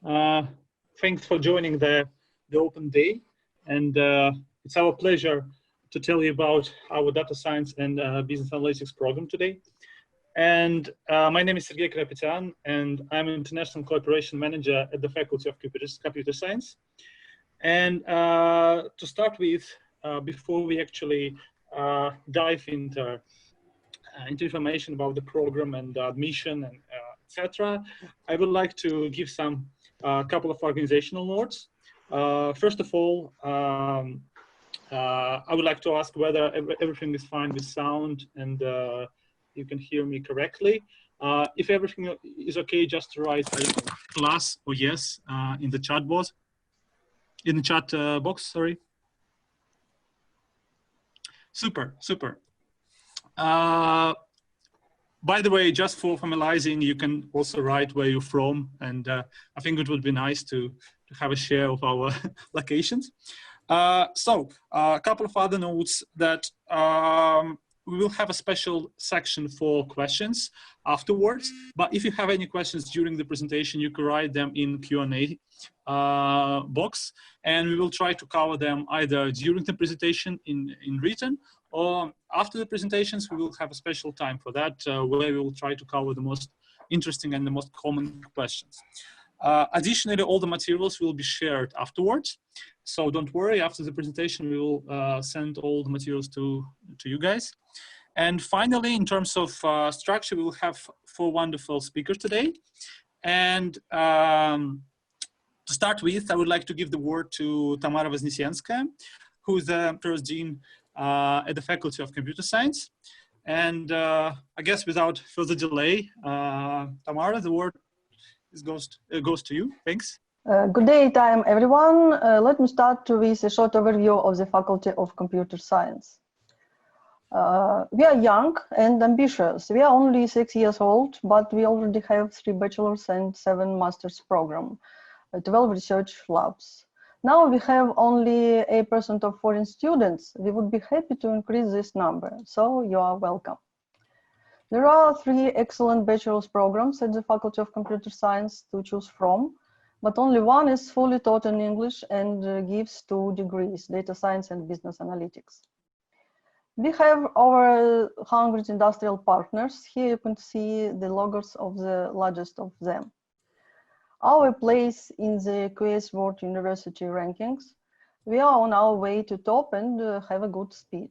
Thanks for joining the open day, and it's our pleasure to tell you about our data science and business analytics program today. And my name is Sergey Karapetyan, and I'm an international cooperation manager at the Faculty of Computer Science. And to start with, before we actually dive into information about the program and admission and etc., I would like to give some couple of organizational notes. First of all, I would like to ask whether everything is fine with sound and you can hear me correctly. If everything is okay, just write plus or yes in the chat box. In the chat box, sorry. Super, super. By the way, just for formalizing, you can also write where you're from, and I think it would be nice to have a share of our locations. So a couple of other notes that we will have a special section for questions afterwards, but if you have any questions during the presentation, you can write them in Q&A box, and we will try to cover them either during the presentation in written, or after the presentations, we will have a special time for that, where we will try to cover the most interesting and the most common questions. Additionally, all the materials will be shared afterwards. So don't worry, after the presentation, we will send all the materials to you guys. And finally, in terms of structure, we will have 4 wonderful speakers today. And to start with, I would like to give the word to Tamara Voznesenskaya, who is the first dean at the Faculty of Computer Science. And I guess without further delay, Tamara, the word goes to you. Thanks. Good day time, everyone. Let me start with a short overview of the Faculty of Computer Science. We are young and ambitious. We are only 6 years old, but we already have 3 bachelor's and 7 master's program, 12 research labs. Now we have only 8% of foreign students. We would be happy to increase this number, so you are welcome. There are 3 excellent bachelor's programs at the Faculty of Computer Science to choose from, but only one is fully taught in English and gives 2 degrees, data science and business analytics. We have over 100 industrial partners. Here you can see the logos of the largest of them. Our place in the QS World University rankings, we are on our way to top and have a good speed.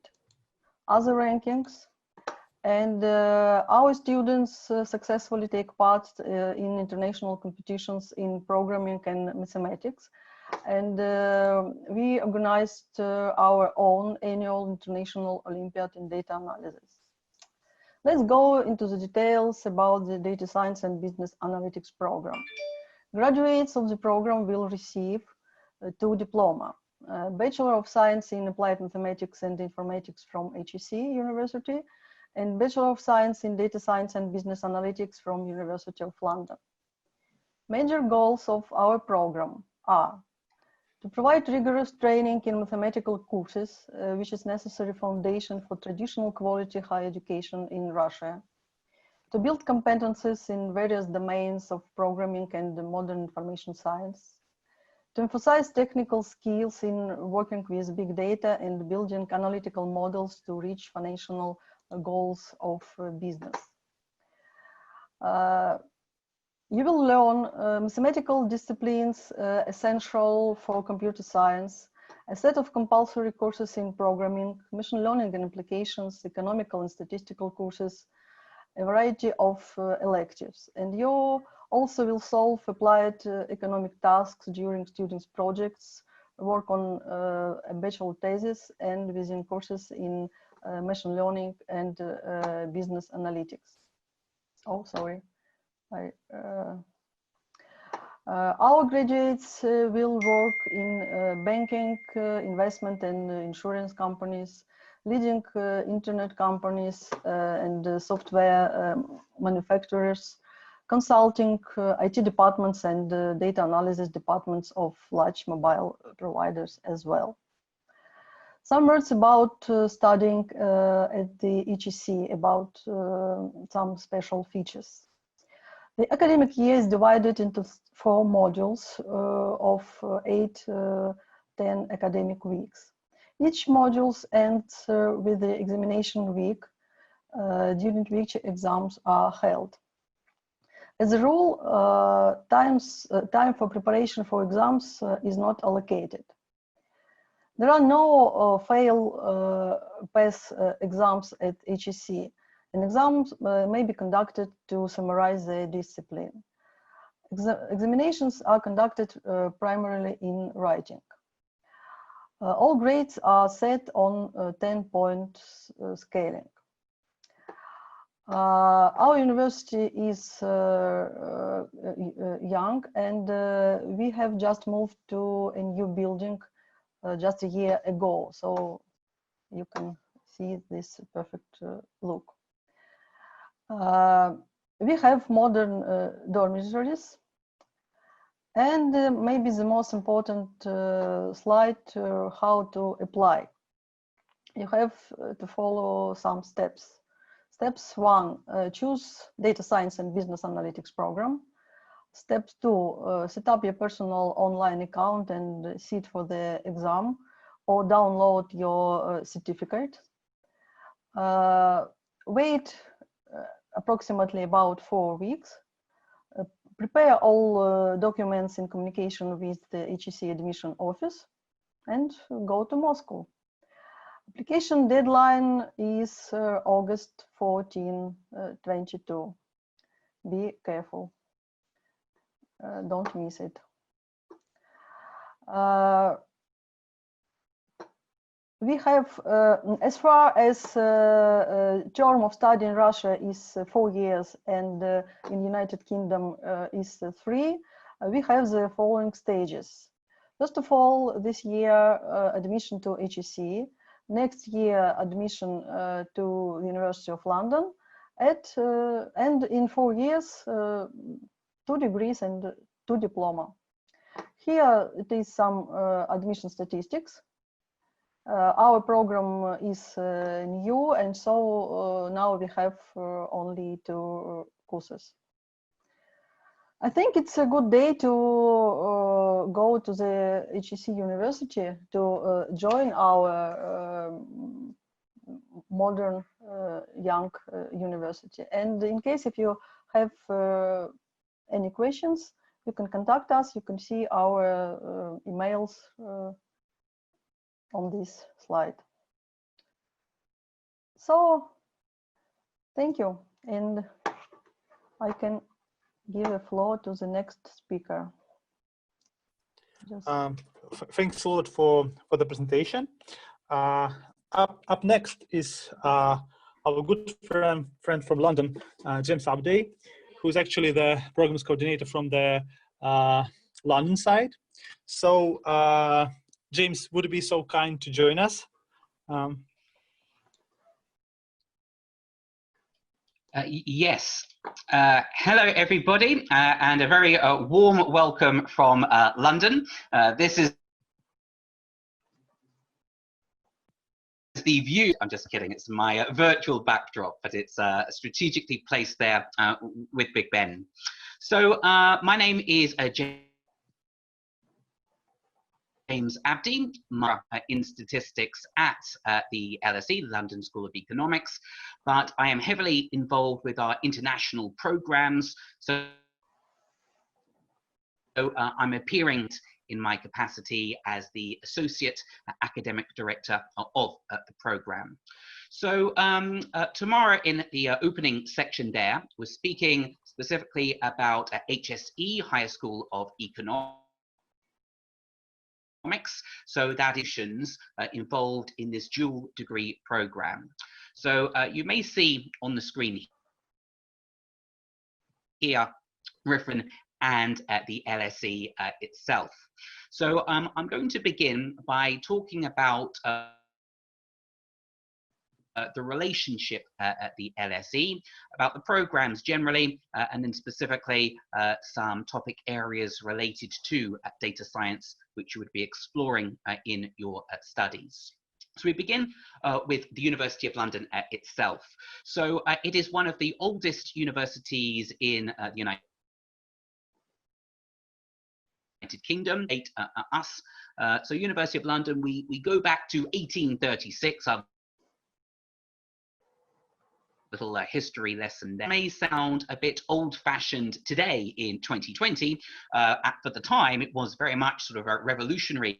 Other rankings, and our students successfully take part in international competitions in programming and mathematics. And we organized our own annual international Olympiad in data analysis. Let's go into the details about the data science and business analytics program. Graduates of the program will receive 2 diploma. Bachelor of Science in Applied Mathematics and Informatics from HEC University, and Bachelor of Science in Data Science and Business Analytics from University of London. Major goals of our program are to provide rigorous training in mathematical courses, which is necessary foundation for traditional quality higher education in Russia. To build competencies in various domains of programming and modern information science. To emphasize technical skills in working with big data and building analytical models to reach financial goals of business. You will learn mathematical disciplines essential for computer science, a set of compulsory courses in programming, machine learning and applications, economical and statistical courses, a variety of electives. And you also will solve applied economic tasks during students' projects, work on a bachelor thesis, and within courses in machine learning and business analytics. Oh, sorry. Our graduates will work in banking, investment and insurance companies, leading internet companies and software manufacturers, consulting, IT departments and data analysis departments of large mobile providers as well. Some words about studying at the HEC, about some special features. The academic year is divided into 4 modules of 10 academic weeks. Each module ends with the examination week, during which exams are held. As a rule, time for preparation for exams is not allocated. There are no fail-pass exams at HEC, and exams may be conducted to summarize the discipline. Examinations are conducted primarily in writing. All grades are set on 10-point scaling. Our university is young, and we have just moved to a new building just a year ago, so you can see this perfect look. We have modern dormitories, and maybe the most important slide, how to apply. You have to follow some steps. Steps 1, choose data science and business analytics program. Step 2, set up your personal online account and sit for the exam or download your certificate. Wait approximately about 4 weeks. Prepare all documents in communication with the HEC admission office and go to Moscow. Application deadline is August 14, 22. Be careful. Don't miss it. We have, as far as term of study in Russia is 4 years and in United Kingdom is 3, we have the following stages. First of all, this year admission to HEC. Next year admission to University of London, and in 4 years 2 degrees and 2 diploma. Here it is some admission statistics. Our program is new, and so now we have only 2 courses. I think it's a good day to go to the HEC University to join our modern young university. And in case if you have any questions, you can contact us. You can see our emails on this slide. So thank you, and I can give the floor to the next speaker. Thanks a lot for the presentation. Up next is our good friend from London, James Abdey, who's actually the programs coordinator from the London side. So James, would you be so kind to join us? Yes. Hello, everybody, and a very warm welcome from London. This is the view. I'm just kidding. It's my virtual backdrop, but it's strategically placed there with Big Ben. So my name is James Abdey, in statistics at the LSE, London School of Economics, but I am heavily involved with our international programs. So I'm appearing in my capacity as the Associate Academic Director of the program. So Tamara, in the opening section there, was speaking specifically about HSE, Higher School of Economics. So that is involved in this dual degree program. So you may see on the screen here RIFREN and the LSE itself. So I'm going to begin by talking about the relationship at the LSE, about the programs generally, and then specifically some topic areas related to data science, which you would be exploring in your studies. So we begin with the University of London itself. So it is one of the oldest universities in the United United Kingdom, us. So University of London, we go back to 1836. Little history lesson there. It may sound a bit old-fashioned today in 2020. For the time, it was very much sort of a revolutionary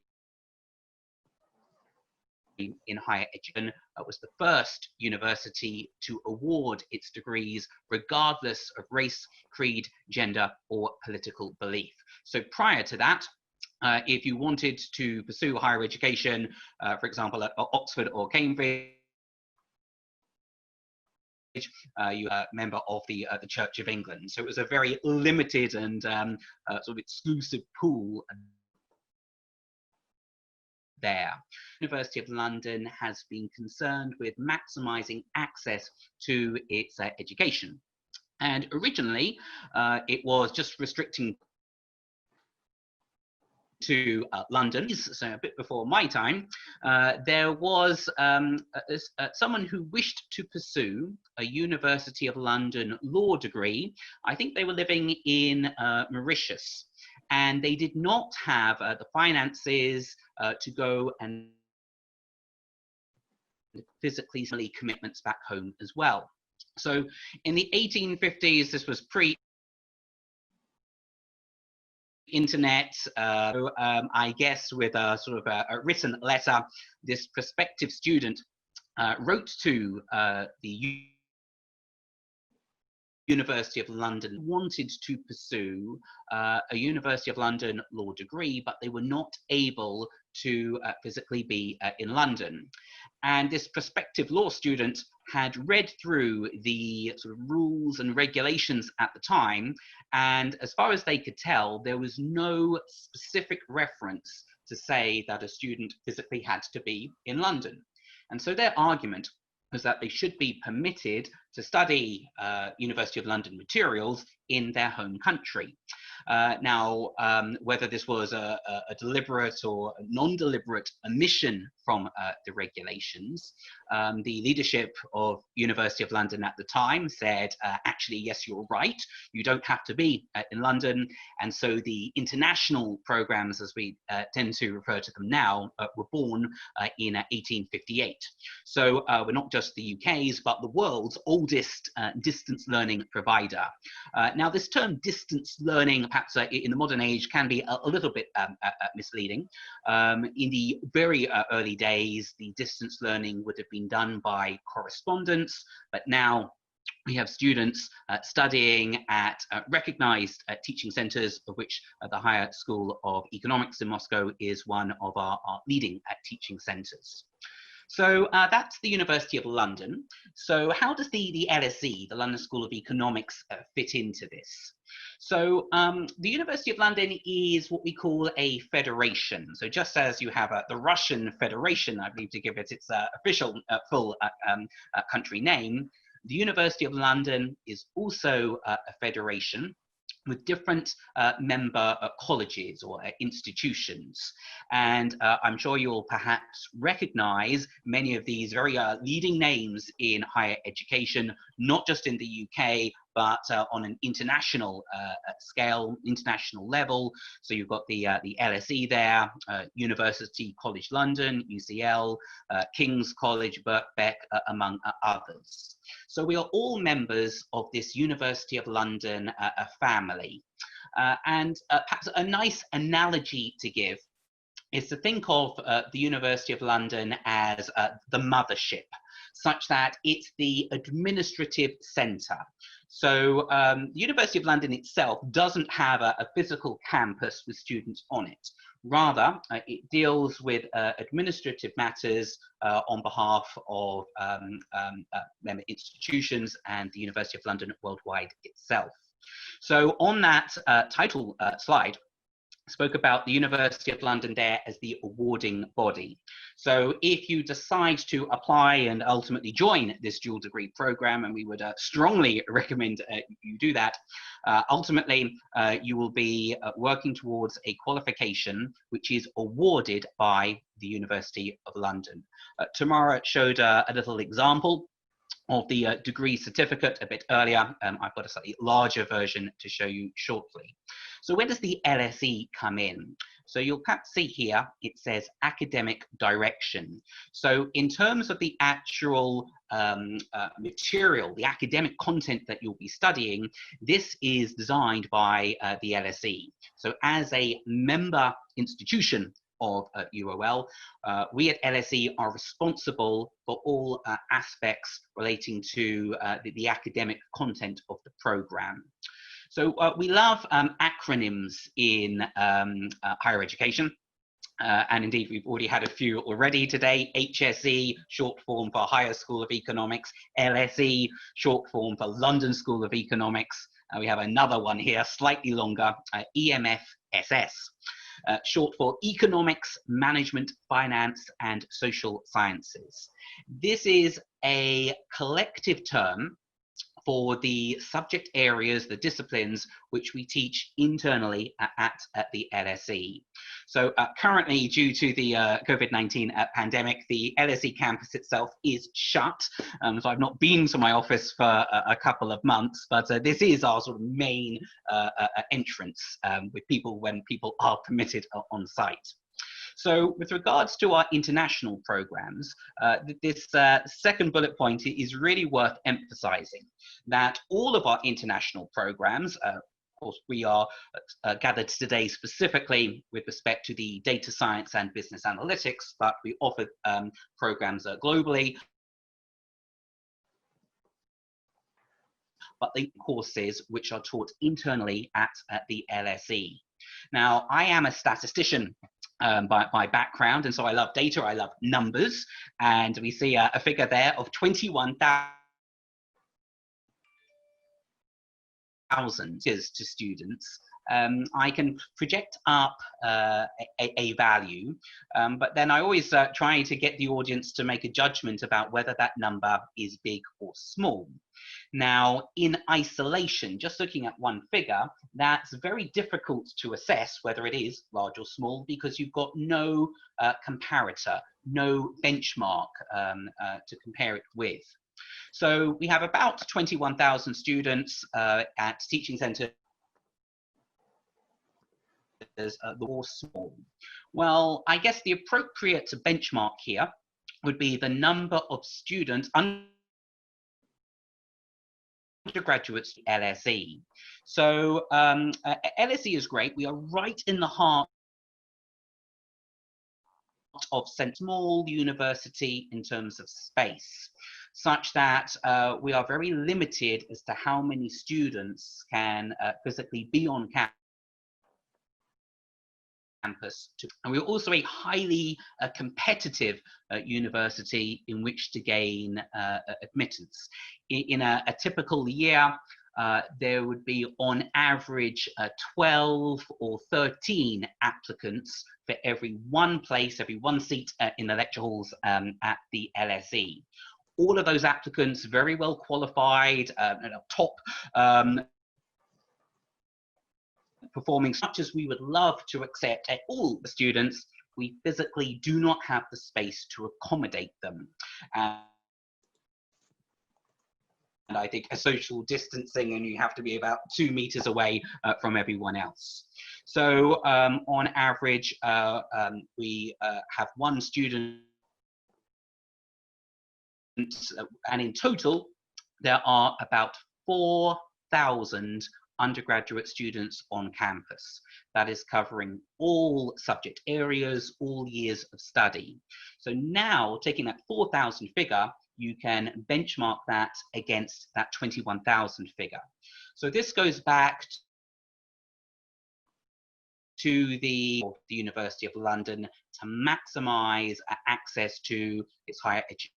in higher education. It was the first university to award its degrees regardless of race, creed, gender, or political belief. So prior to that, if you wanted to pursue higher education, for example, at Oxford or Cambridge, you are a member of the Church of England. So it was a very limited and sort of exclusive pool there. University of London has been concerned with maximising access to its education. And originally, it was just restricting to London. So a bit before my time, there was someone who wished to pursue a University of London law degree. I think they were living in Mauritius, and they did not have the finances to go and physically commitments back home as well. So in the 1850s, this was pre-internet, I guess with a sort of a written letter, this prospective student wrote to the University of London, wanted to pursue a University of London law degree, but they were not able to physically be in London. And this prospective law student had read through the sort of rules and regulations at the time, and as far as they could tell, there was no specific reference to say that a student physically had to be in London. And so their argument was that they should be permitted to study University of London materials in their home country. Now, whether this was a deliberate or non-deliberate omission from the regulations, the leadership of University of London at the time said, actually, yes, you're right, you don't have to be in London. And so the international programs, as we tend to refer to them now, were born in 1858. So we're not just the UK's, but the world's oldest distance learning provider. Now, this term distance learning, perhaps in the modern age, can be a little bit misleading. In the very early days, the distance learning would have been done by correspondence, but now we have students studying at recognized teaching centers, of which the Higher School of Economics in Moscow is one of our leading teaching centers. So that's the University of London. So how does the LSE, the London School of Economics, fit into this? So the University of London is what we call a federation. So just as you have the Russian Federation, I believe, to give it its official full country name, the University of London is also a federation with different member colleges or institutions. And I'm sure you'll perhaps recognize many of these very leading names in higher education, not just in the UK, but on an international scale, international level. So you've got the LSE there, University College London, UCL, King's College, Birkbeck, among others. So we are all members of this University of London family. And perhaps a nice analogy to give is to think of the University of London as the mothership, such that it's the administrative centre. So the University of London itself doesn't have a physical campus with students on it. Rather, it deals with administrative matters on behalf of member institutions and the University of London worldwide itself. So on that title slide, spoke about the University of London there as the awarding body. So if you decide to apply and ultimately join this dual degree program, and we would strongly recommend you do that, ultimately you will be working towards a qualification which is awarded by the University of London. Tamara showed a little example of the degree certificate a bit earlier. I've got a slightly larger version to show you shortly. So where does the LSE come in? So you'll see here, it says academic direction. So in terms of the actual material, the academic content that you'll be studying, this is designed by the LSE. So as a member institution of UOL, we at LSE are responsible for all aspects relating to the academic content of the program. So we love acronyms in higher education. And indeed, we've already had a few already today. HSE, short form for Higher School of Economics. LSE, short form for London School of Economics. We have another one here, slightly longer, EMFSS, short for Economics, Management, Finance, and Social Sciences. This is a collective term for the subject areas, the disciplines, which we teach internally at the LSE. So currently, due to the COVID-19 pandemic, the LSE campus itself is shut. So I've not been to my office for a couple of months, but this is our sort of main entrance with people when people are permitted on site. So with regards to our international programs, this second bullet point is really worth emphasizing that all of our international programs, of course, we are gathered today specifically with respect to the data science and business analytics, but we offer programs globally. But the courses which are taught internally at the LSE. Now, I am a statistician by background, and so I love data, I love numbers, and we see a figure there of 21,000 to students. I can project up a value, but then I always try to get the audience to make a judgment about whether that number is big or small. Now, in isolation, just looking at one figure, that's very difficult to assess whether it is large or small because you've got no comparator, no benchmark to compare it with. So we have about 21,000 students at teaching centres. Or small. Well, I guess the appropriate benchmark here would be the number of students, undergraduates, LSE. So LSE is great. We are right in the heart of a small university in terms of space, such that we are very limited as to how many students can physically be on campus. And we're also a highly competitive university in which to gain admittance. In a typical year, there would be on average 12 or 13 applicants for every one place, every one seat in the lecture halls at the LSE. All of those applicants very well qualified, top performing, such as we would love to accept at all the students, we physically do not have the space to accommodate them. And I think a social distancing, and you have to be about 2 meters away from everyone else. So on average, we have one student, and in total, there are about 4,000 undergraduate students on campus. That is covering all subject areas, all years of study. So now, taking that 4,000 figure, you can benchmark that against that 21,000 figure. So this goes back to the University of London to maximize access to its higher education.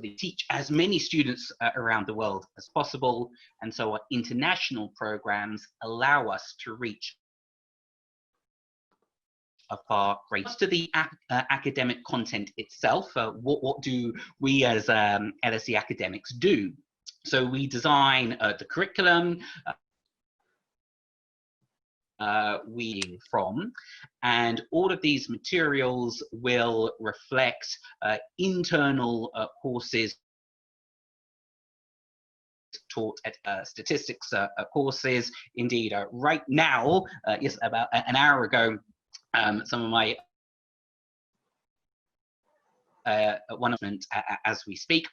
We teach as many students around the world as possible, and so our international programs allow us to reach a far greater. To the academic content itself, what do we as LSE academics do? So we design the curriculum, we from, and all of these materials will reflect internal courses taught at statistics courses. Indeed, right now, yes, about an hour ago, some of my as we speak.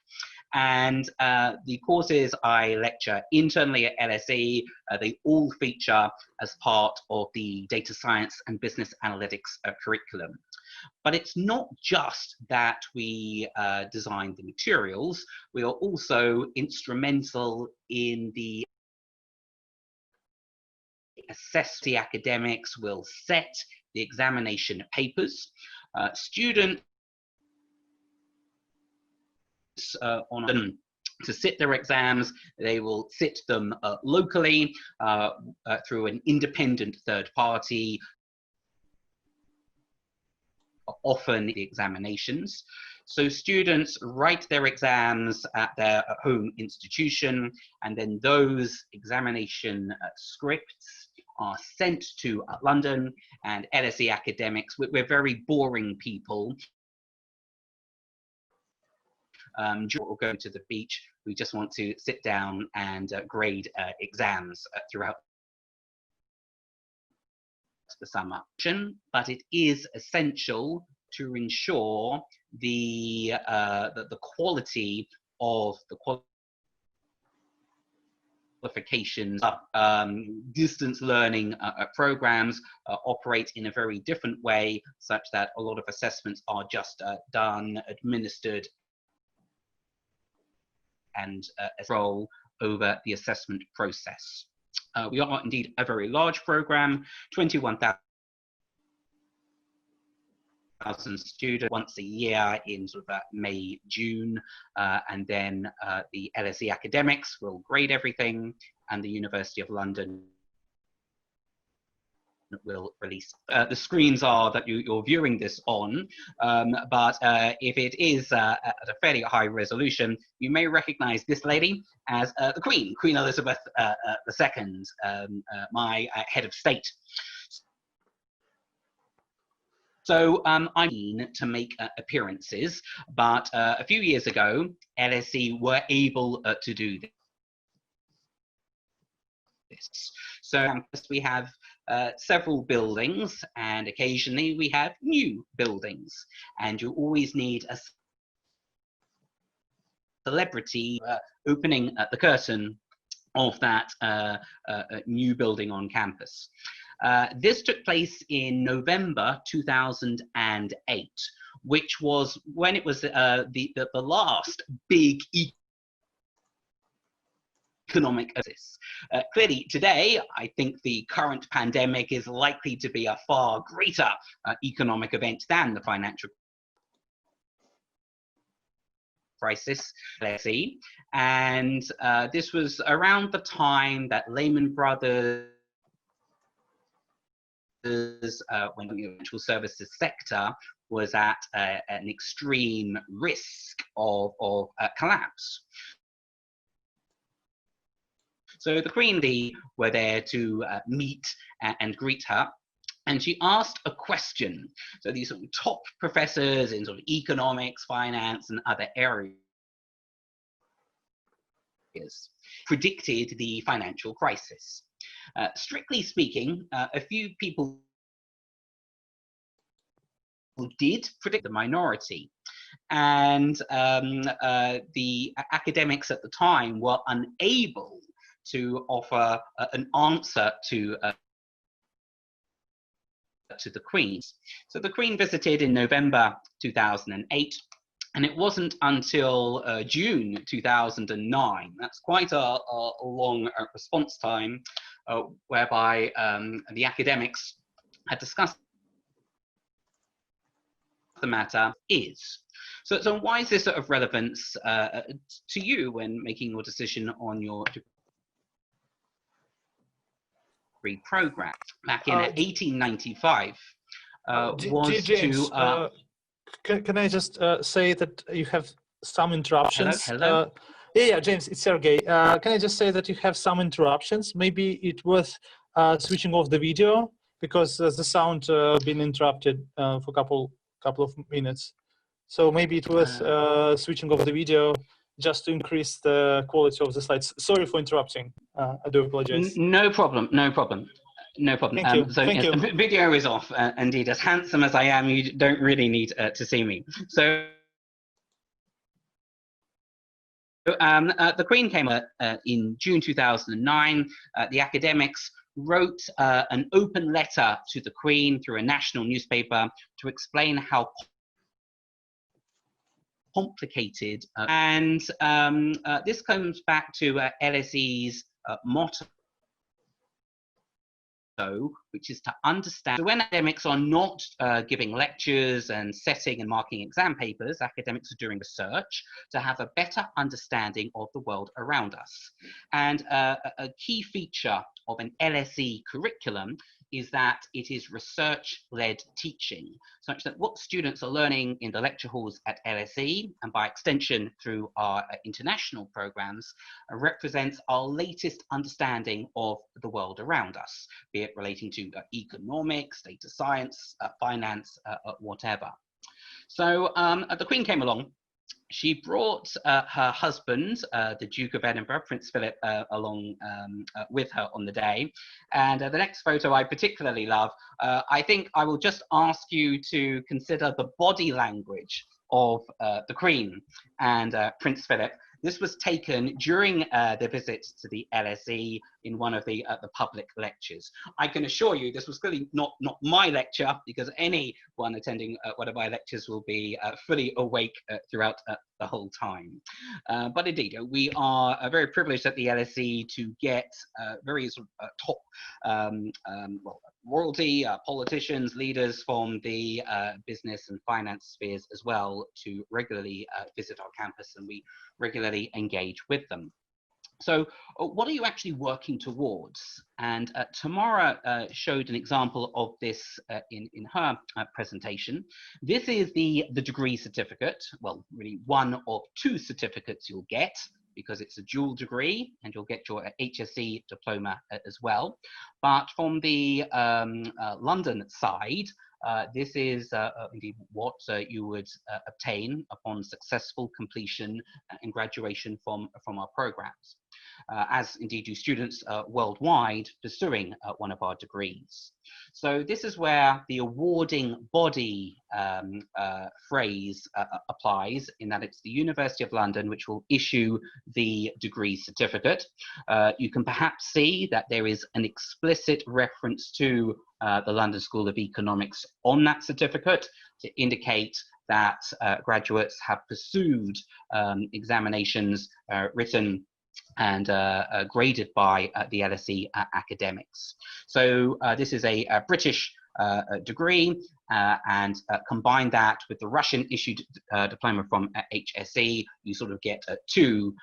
And the courses I lecture internally at LSE, they all feature as part of the data science and business analytics curriculum. But it's not just that we design the materials, we are also instrumental in the assess. The academics will set the examination papers. Students on them to sit their exams, they will sit them locally through an independent third party, often the examinations. So students write their exams at their home institution, and then those examination scripts are sent to London, and LSE academics, we're very boring people. Or go to the beach, we just want to sit down and grade exams throughout the summer. But it is essential to ensure the quality of the qualifications. Distance learning programs operate in a very different way, such that a lot of assessments are just done, administered, and control over the assessment process. We are indeed a very large program, 21,000 students once a year in sort of May, June, and then the LSE academics will grade everything, and the University of London will release. The screens are that you're viewing this on, but if it is at a fairly high resolution, you may recognize this lady as the Queen, Queen Elizabeth II, my head of state. So I mean to make appearances, but a few years ago, LSE were able to do this. So we have several buildings, and occasionally we have new buildings, and you always need a celebrity opening the curtain of that new building on campus. This took place in November 2008, which was when it was the last big economic crisis. Clearly today, I think the current pandemic is likely to be a far greater economic event than the financial crisis, let's see. And this was around the time that Lehman Brothers, when the financial services sector was at an extreme risk of collapse. So the Queen Bee were there to meet and greet her, and she asked a question. So these sort of top professors in sort of economics, finance, and other areas predicted the financial crisis. Strictly speaking, a few people did predict the minority, and the academics at the time were unable to offer an answer to the Queen. So the Queen visited in November 2008, and it wasn't until June 2009, that's quite a long response time, whereby the academics had discussed the matter is. So why is this sort of relevance to you when making your decision on your degree program? Back in 1895 was James, to... can I just say that you have some interruptions? Hello? Yeah, James, it's Sergey. Can I just say that you have some interruptions? Maybe it's worth switching off the video, because the sound been interrupted for a couple of minutes. So maybe it was switching off the video just to increase the quality of the slides. Sorry for interrupting. I do apologize. No problem. No problem. No problem. Thank you. So Thank you. video is off. Indeed, as handsome as I am, you don't really need to see me. So the Queen came in June 2009. The academics wrote an open letter to the Queen through a national newspaper to explain how complicated and this comes back to LSE's motto, which is to understand. So when academics are not giving lectures and setting and marking exam papers, academics are doing research to have a better understanding of the world around us. And a key feature of an LSE curriculum is that it is research-led teaching, such that what students are learning in the lecture halls at LSE, and by extension through our international programs, represents our latest understanding of the world around us, be it relating to economics, data science, finance, whatever. So the Queen came along. She brought her husband, the Duke of Edinburgh, Prince Philip, along with her on the day. And the next photo I particularly love. I think I will just ask you to consider the body language of the Queen and Prince Philip. This was taken during their visit to the LSE in one of the public lectures. I can assure you this was clearly not my lecture, because anyone attending one of my lectures will be fully awake throughout the whole time. But indeed, we are very privileged at the LSE to get very sort of, top well, royalty, politicians, leaders from the business and finance spheres as well to regularly visit our campus, and we regularly engage with them. So what are you actually working towards? And Tamara showed an example of this in her presentation. This is the degree certificate. Well, really one of two certificates you'll get, because it's a dual degree, and you'll get your HSE diploma as well. But from the London side, this is indeed what you would obtain upon successful completion and graduation from our programs, as indeed do students worldwide pursuing one of our degrees. So this is where the awarding body phrase applies, in that it's the University of London which will issue the degree certificate. You can perhaps see that there is an explicit reference to the London School of Economics on that certificate to indicate that graduates have pursued examinations written and graded by the LSE academics. So this is a British degree, and combine that with the Russian issued diploma from HSE, you sort of get two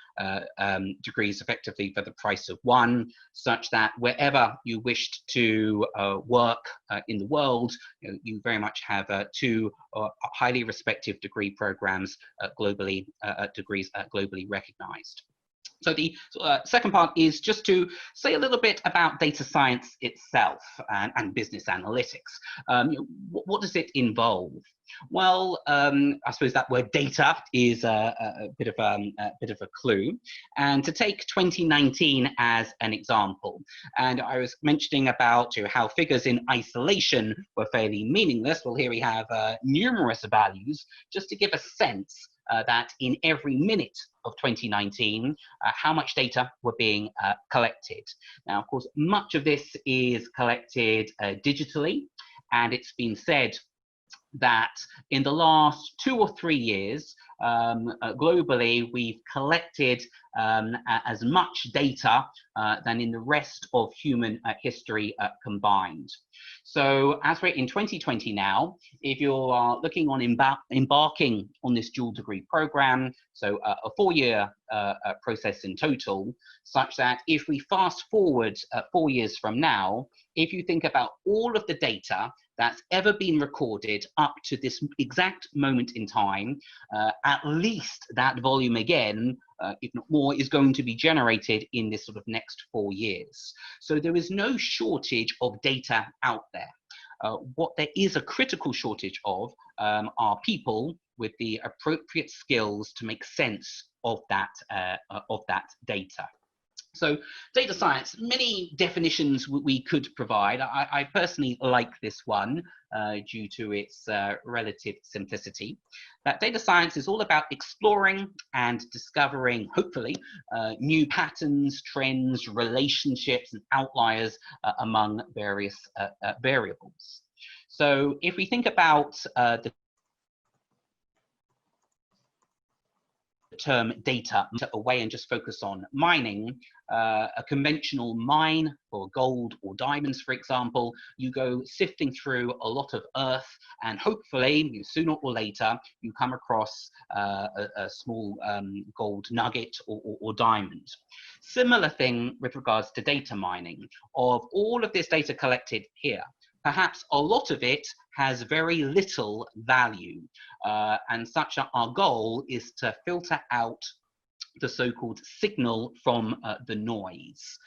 degrees effectively for the price of one, such that wherever you wished to work in the world, you very much have two highly respected degree programs, globally globally recognized. So the second part is just to say a little bit about data science itself and business analytics. What does it involve? Well, I suppose that word data is a bit of a clue. And to take 2019 as an example, and I was mentioning about how figures in isolation were fairly meaningless. Well, here we have numerous values, just to give a sense that in every minute of 2019, how much data were being collected. Now, of course, much of this is collected digitally, and it's been said that in the last 2 or 3 years, globally, we've collected as much data than in the rest of human history combined. So as we're in 2020 now, if you are looking on embarking on this dual degree program, so a 4-year process in total, such that if we fast forward 4 years from now, if you think about all of the data that's ever been recorded up to this exact moment in time, at least that volume again, if not more, is going to be generated in this sort of next 4 years. So there is no shortage of data out there. What there is a critical shortage of are people with the appropriate skills to make sense of that data. So data science, many definitions we could provide. I personally like this one due to its relative simplicity. That data science is all about exploring and discovering, hopefully, new patterns, trends, relationships, and outliers among various variables. So if we think about the term data away and just focus on mining, a conventional mine for gold or diamonds, for example, you go sifting through a lot of earth, and hopefully sooner or later you come across a small gold nugget or diamond. Similar thing with regards to data mining. Of all of this data collected here, perhaps a lot of it has very little value, and such our goal is to filter out the so-called signal from the noise.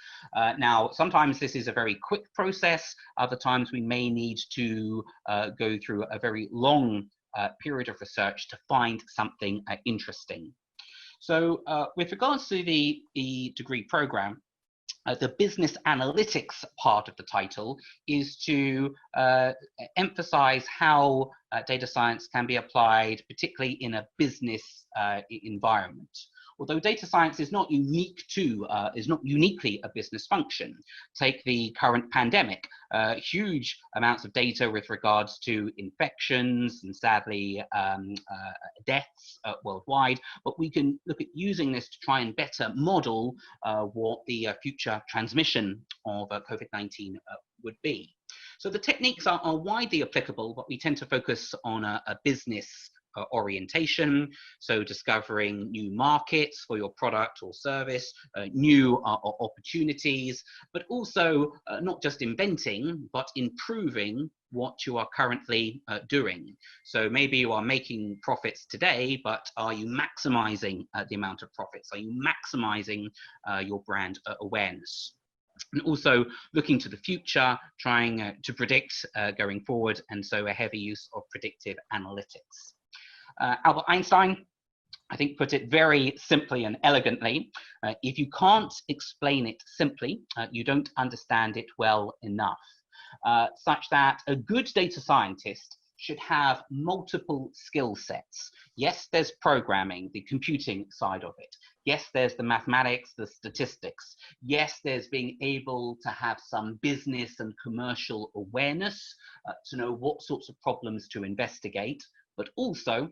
Now, sometimes this is a very quick process. Other times we may need to go through a very long period of research to find something interesting. So with regards to the degree program, the business analytics part of the title is to emphasize how data science can be applied, particularly in a business environment. Although data science is not unique to, is not uniquely a business function. Take the current pandemic, huge amounts of data with regards to infections and sadly deaths worldwide, but we can look at using this to try and better model what the future transmission of COVID-19 would be. So the techniques are widely applicable, but we tend to focus on a business orientation, so discovering new markets for your product or service, new opportunities, but also not just inventing, but improving what you are currently doing. So maybe you are making profits today, but are you maximizing the amount of profits? Are you maximizing your brand awareness? And also looking to the future, trying to predict going forward, and so a heavy use of predictive analytics. Albert Einstein, I think, put it very simply and elegantly. If you can't explain it simply, you don't understand it well enough. Such that a good data scientist should have multiple skill sets. Yes, there's programming, the computing side of it. Yes, there's the mathematics, the statistics. Yes, there's being able to have some business and commercial awareness to know what sorts of problems to investigate, but also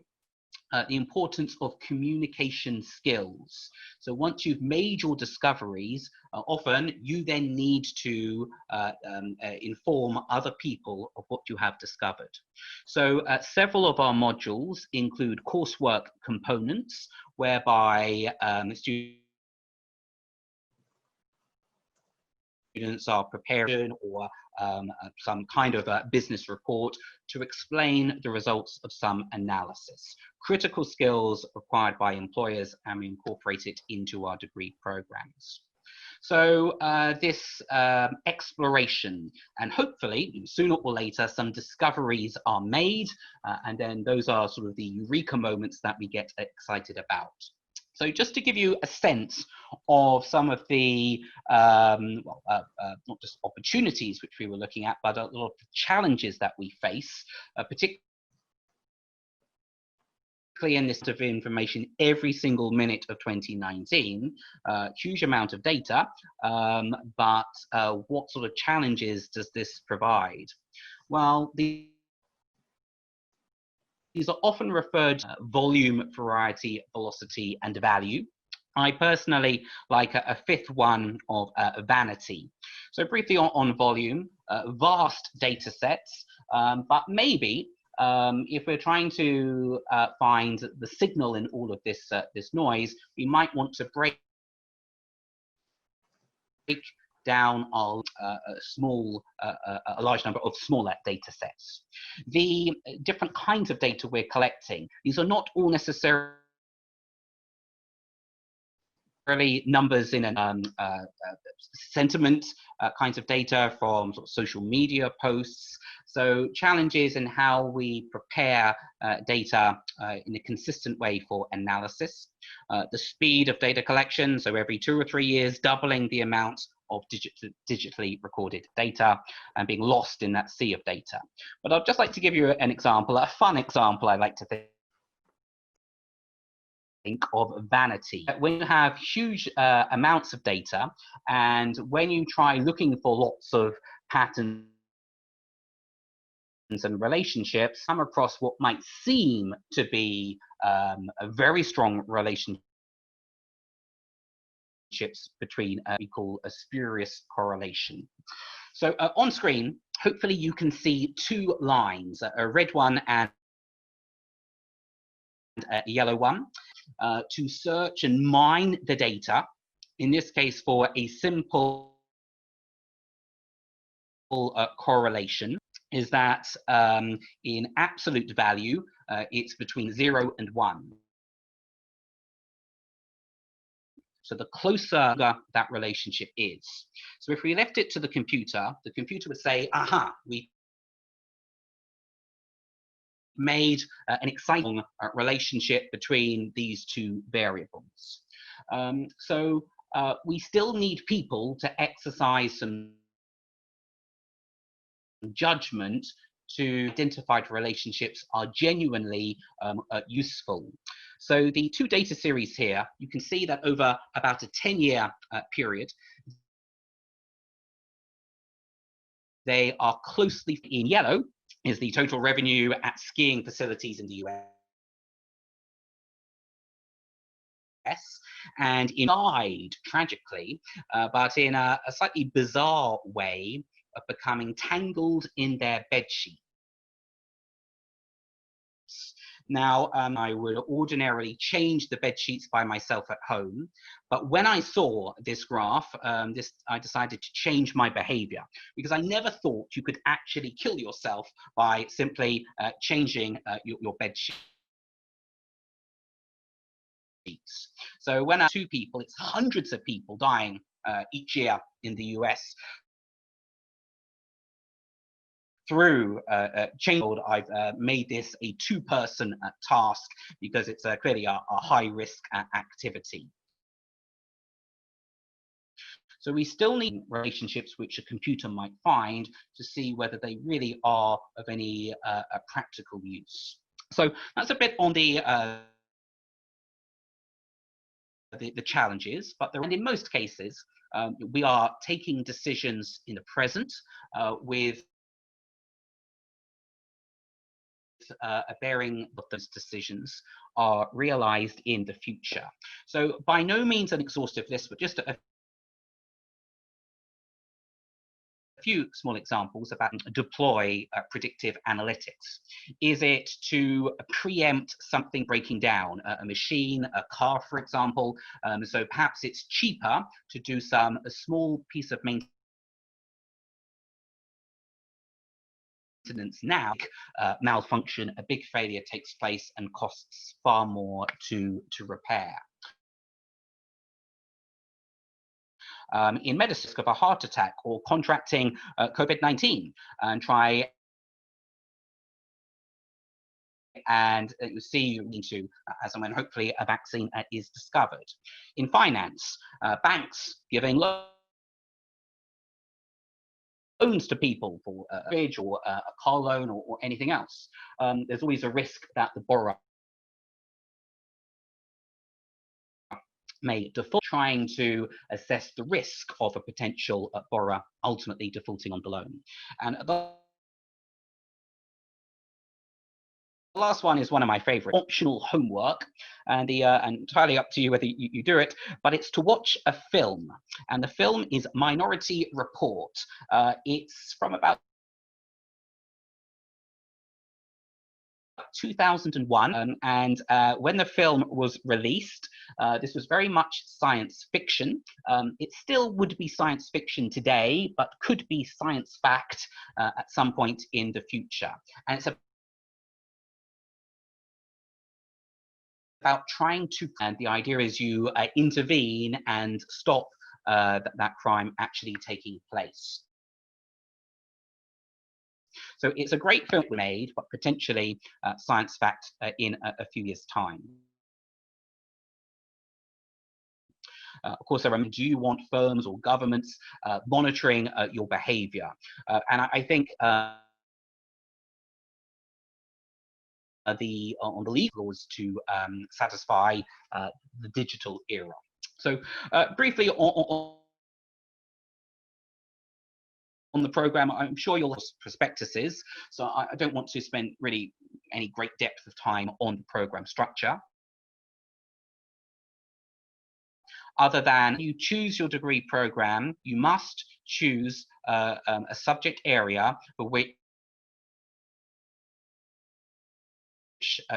the importance of communication skills. So once you've made your discoveries, often you then need to inform other people of what you have discovered. So several of our modules include coursework components, whereby students are preparing or some kind of a business report to explain the results of some analysis. Critical skills required by employers, and we incorporate it into our degree programs. So this exploration, and hopefully sooner or later some discoveries are made, and then those are sort of the eureka moments that we get excited about. So just to give you a sense of some of the, not just opportunities which we were looking at, but a lot of the challenges that we face, particularly in this sort of information every single minute of 2019, huge amount of data, but what sort of challenges does this provide? Well, these are often referred to volume, variety, velocity, and value. I personally like a fifth one of vanity. So briefly on volume, vast data sets, but maybe if we're trying to find the signal in all of this, this noise, we might want to break down a large number of smaller data sets. The different kinds of data we're collecting, these are not all necessarily numbers in sentiment kinds of data from sort of social media posts. So challenges in how we prepare data in a consistent way for analysis. The speed of data collection, so every 2 or 3 years, doubling the amount of digitally recorded data and being lost in that sea of data. But I'd just like to give you an example, a fun example I like to think of vanity. When you have huge amounts of data, and when you try looking for lots of patterns and relationships, come across what might seem to be a very strong relationships between we call a spurious correlation. So on screen, hopefully you can see 2 lines, a red one and a yellow one, to search and mine the data, in this case for a simple correlation, is that in absolute value, it's between 0 and 1. So the closer that relationship is. So if we left it to the computer would say, aha, we made an exciting relationship between these 2 variables. So we still need people to exercise some judgment to identify relationships are genuinely useful. So the 2 data series here, you can see that over about a 10-year period, they are closely in yellow is the total revenue at skiing facilities in the US, and in died tragically, but in a slightly bizarre way of becoming tangled in their bedsheets. Now, I would ordinarily change the bed sheets by myself at home, but when I saw this graph, I decided to change my behavior, because I never thought you could actually kill yourself by simply changing your bed sheets. So when 2 people, it's hundreds of people dying each year in the US through change mode. I've made this a 2-person task because it's clearly a high-risk activity. So we still need relationships which a computer might find to see whether they really are of any practical use. So that's a bit on the challenges, but in most cases, we are taking decisions in the present with a bearing of those decisions are realized in the future. So by no means an exhaustive list, but just a few small examples about deploy predictive analytics. Is it to preempt something breaking down, a machine, a car, for example? So perhaps it's cheaper to do a small piece of maintenance now, malfunction, a big failure takes place and costs far more to repair. In medicine, of a heart attack or contracting COVID-19, and try and you see you need to, as and when hopefully a vaccine is discovered. In finance, banks giving loans to people for a mortgage or a car loan or anything else. There's always a risk that the borrower may default, trying to assess the risk of a potential borrower ultimately defaulting on the loan. And the last one is one of my favorite, optional homework, and entirely up to you whether you do it, but it's to watch a film, and the film is Minority Report. It's from about 2001, and when the film was released, this was very much science fiction. It still would be science fiction today, but could be science fact at some point in the future. And it's about trying to, and the idea is you intervene and stop that crime actually taking place. So it's a great film made, but potentially science fact in a few years' time. Of course, do you want firms or governments monitoring your behavior? And I think on the legal laws to satisfy the digital era. So briefly on the program, I'm sure you'll have prospectuses, so I don't want to spend really any great depth of time on the program structure. Other than you choose your degree program, you must choose a subject area for which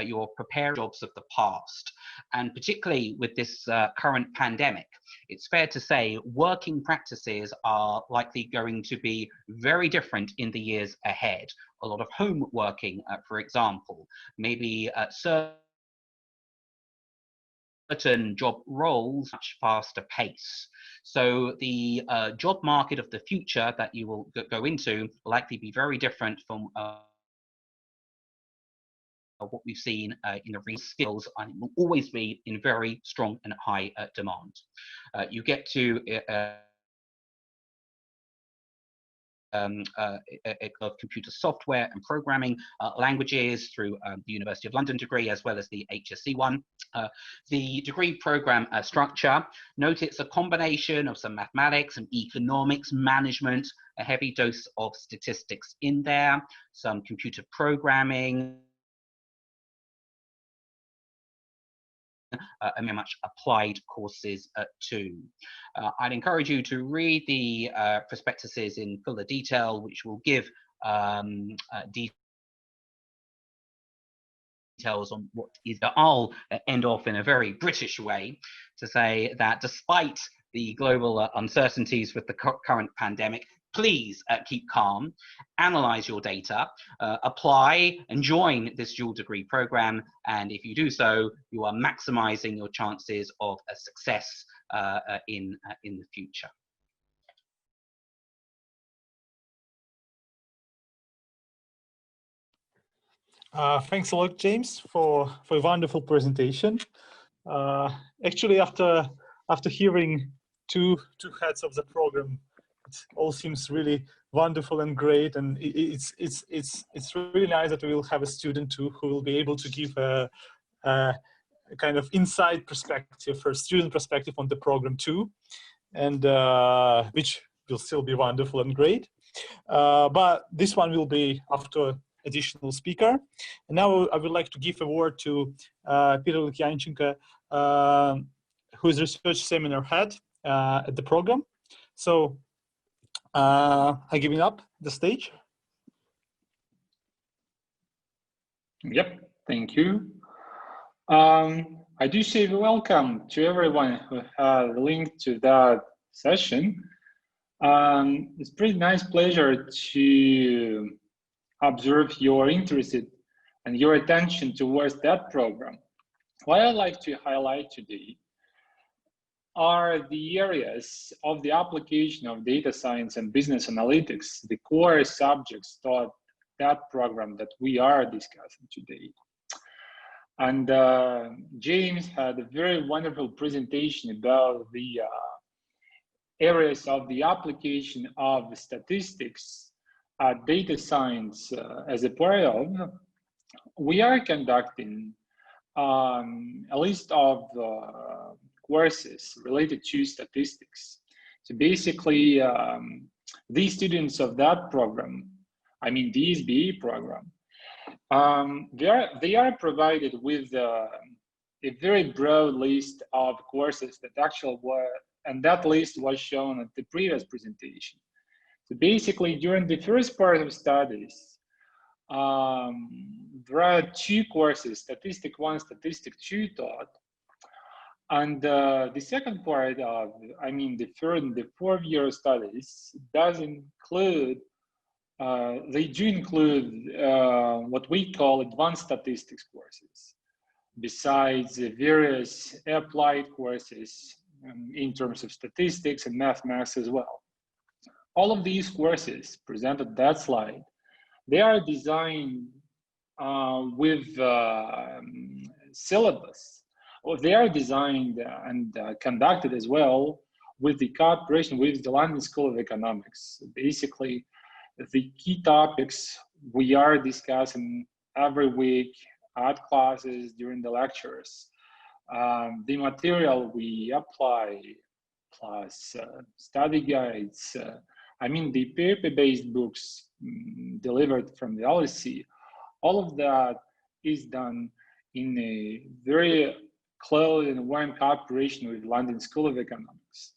you're preparing jobs of the past. And particularly with this current pandemic, it's fair to say working practices are likely going to be very different in the years ahead. A lot of home working, for example, maybe certain job roles much faster pace. So the job market of the future that you will go into will likely be very different from what we've seen in the recent skills, and will always be in very strong and high demand. You get to of computer software and programming languages through the University of London degree, as well as the HSC one. The degree program structure, note it's a combination of some mathematics, some economics, management, a heavy dose of statistics in there, some computer programming, and very much applied courses too. I'd encourage you to read the prospectuses in fuller detail, which will give details on what is. I'll end off in a very British way to say that despite the global uncertainties with the current pandemic, please keep calm, analyze your data, apply and join this dual degree program. And if you do so, you are maximizing your chances of a success in the future. Thanks a lot, James, for a wonderful presentation. Actually, after hearing two heads of the program, it all seems really wonderful and great, and it's really nice that we will have a student too who will be able to give a kind of inside perspective, or student perspective on the program too, and which will still be wonderful and great. But this one will be after additional speaker. And now I would like to give a word to Peter Lukianchenko, who is research seminar head at the program. So I'm giving up the stage. Yep, thank you. I do say welcome to everyone who has linked to that session. It's a pretty nice pleasure to observe your interest and your attention towards that program. What I'd like to highlight today are the areas of the application of data science and business analytics, the core subjects taught that program that we are discussing today. And James had a very wonderful presentation about the areas of the application of statistics, data science as a part of. We are conducting a list of courses related to statistics. So basically, these students of that program, I mean DSBA program, they are provided with a very broad list of courses that actually were, and that list was shown at the previous presentation. So basically, during the first part of studies, there are two courses, Statistic 1, Statistic 2 taught. And the second part of, I mean, the third and the fourth year studies does include, they do include what we call advanced statistics courses. besides the various applied courses in terms of statistics and mathematics as well. All of these courses presented on that slide, they are designed with syllabus, or they are designed and conducted as well with the cooperation with the London School of Economics. Basically, the key topics we are discussing every week at classes during the lectures, the material we apply, plus study guides, I mean the paper-based books delivered from the LSE, all of that is done in a very close and warm cooperation with London School of Economics.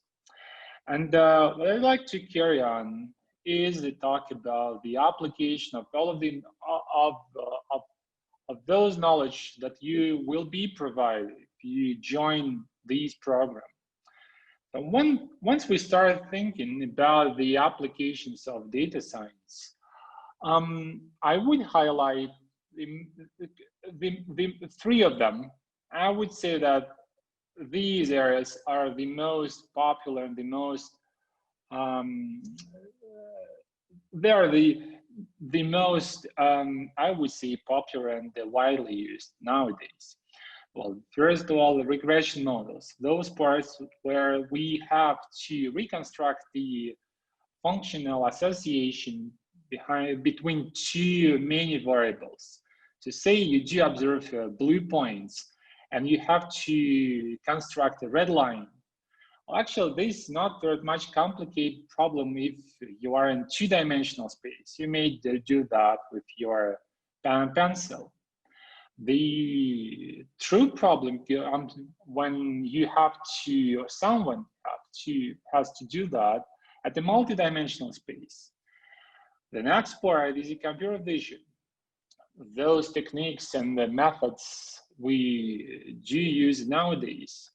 And what I'd like to carry on is to talk about the application of all of the of those knowledge that you will be provided if you join these programs. So once we start thinking about the applications of data science, I would highlight the three of them. I would say that these areas are the most popular and the most, they are the most, I would say, popular and widely used nowadays. Well, first of all, the regression models, those parts where we have to reconstruct the functional association between two many variables. So say you do observe blue points and you have to construct a red line. Well, actually, this is not very much complicated problem if you are in two-dimensional space. You may do that with your pen and pencil. The true problem when you have to, or someone has to do that at the multi-dimensional space. The next part is the computer vision. Those techniques and the methods we do use nowadays.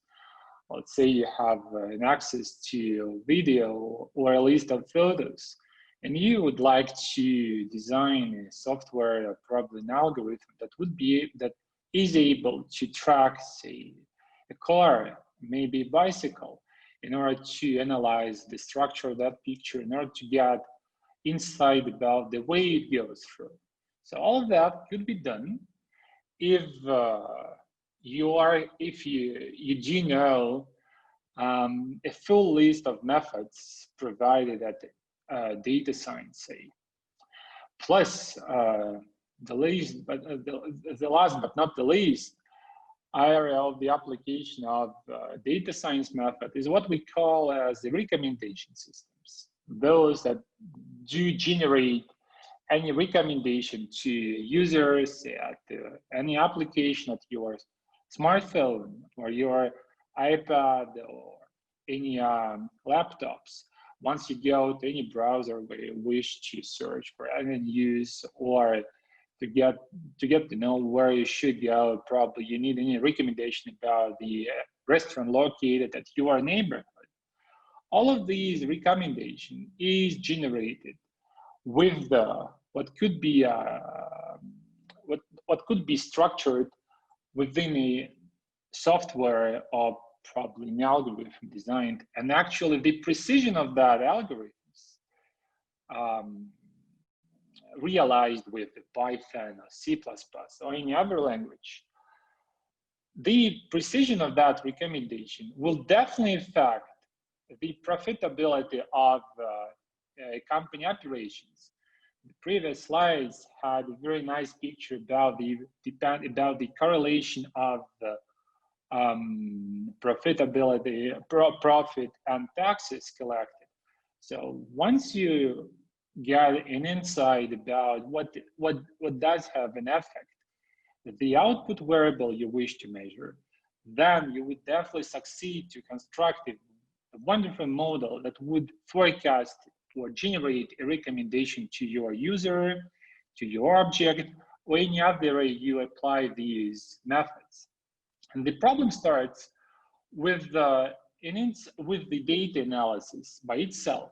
Let's say you have an access to video or a list of photos, and you would like to design a software or probably an algorithm that is able to track, say, a car, maybe a bicycle, in order to analyze the structure of that picture, in order to get insight about the way it goes through. So all of that could be done if you do know a full list of methods provided at data science, say. Plus, the last but not the least area of the application of data science method is what we call as the recommendation systems. Those that do generate any recommendation to users at any application at your smartphone or your iPad or any laptops. Once you go to any browser where you wish to search for any news or to get to know where you should go, probably you need any recommendation about the restaurant located at your neighborhood. All of these recommendation is generated with what could be structured within a software or probably an algorithm designed, and actually the precision of that algorithms realized with Python or C++ or any other language. The precision of that recommendation will definitely affect the profitability of company operations. The previous slides had a very nice picture about the correlation of the profitability, profit and taxes collected. So once you get an insight about what does have an effect, the output variable you wish to measure, then you would definitely succeed to construct a wonderful model that would forecast or generate a recommendation to your user, to your object, or any other way you apply these methods. And the problem starts with the data analysis by itself.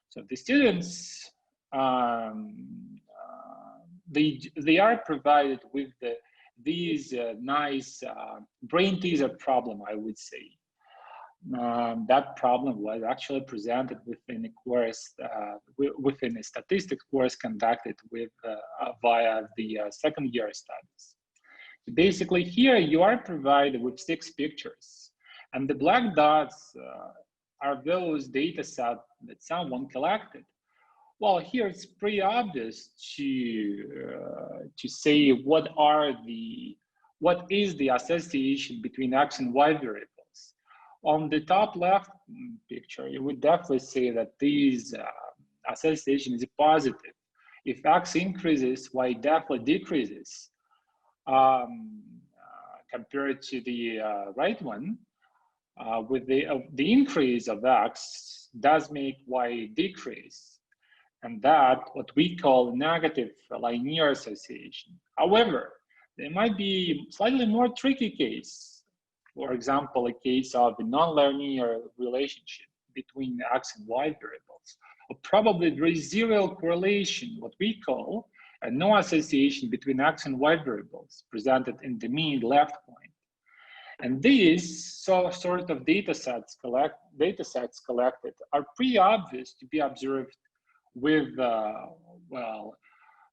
So the students, they are provided with the this nice brain teaser problem, I would say. That problem was actually presented within a course, within a statistics course conducted with via the second year studies. Basically, here you are provided with 6 pictures, and the black dots are those data sets that someone collected. Well, here it's pretty obvious to say what is the association between X and Y variables. On the top left picture, you would definitely say that this association is positive. If X increases, Y definitely decreases. Compared to the right one, with the increase of X does make Y decrease, and that what we call negative linear association. However, there might be slightly more tricky case. For example, a case of a non-linear relationship between X and Y variables, or probably there is zero correlation, what we call a no association between X and Y variables presented in the mean left point. And these sort of data sets collected are pretty obvious to be observed with, well,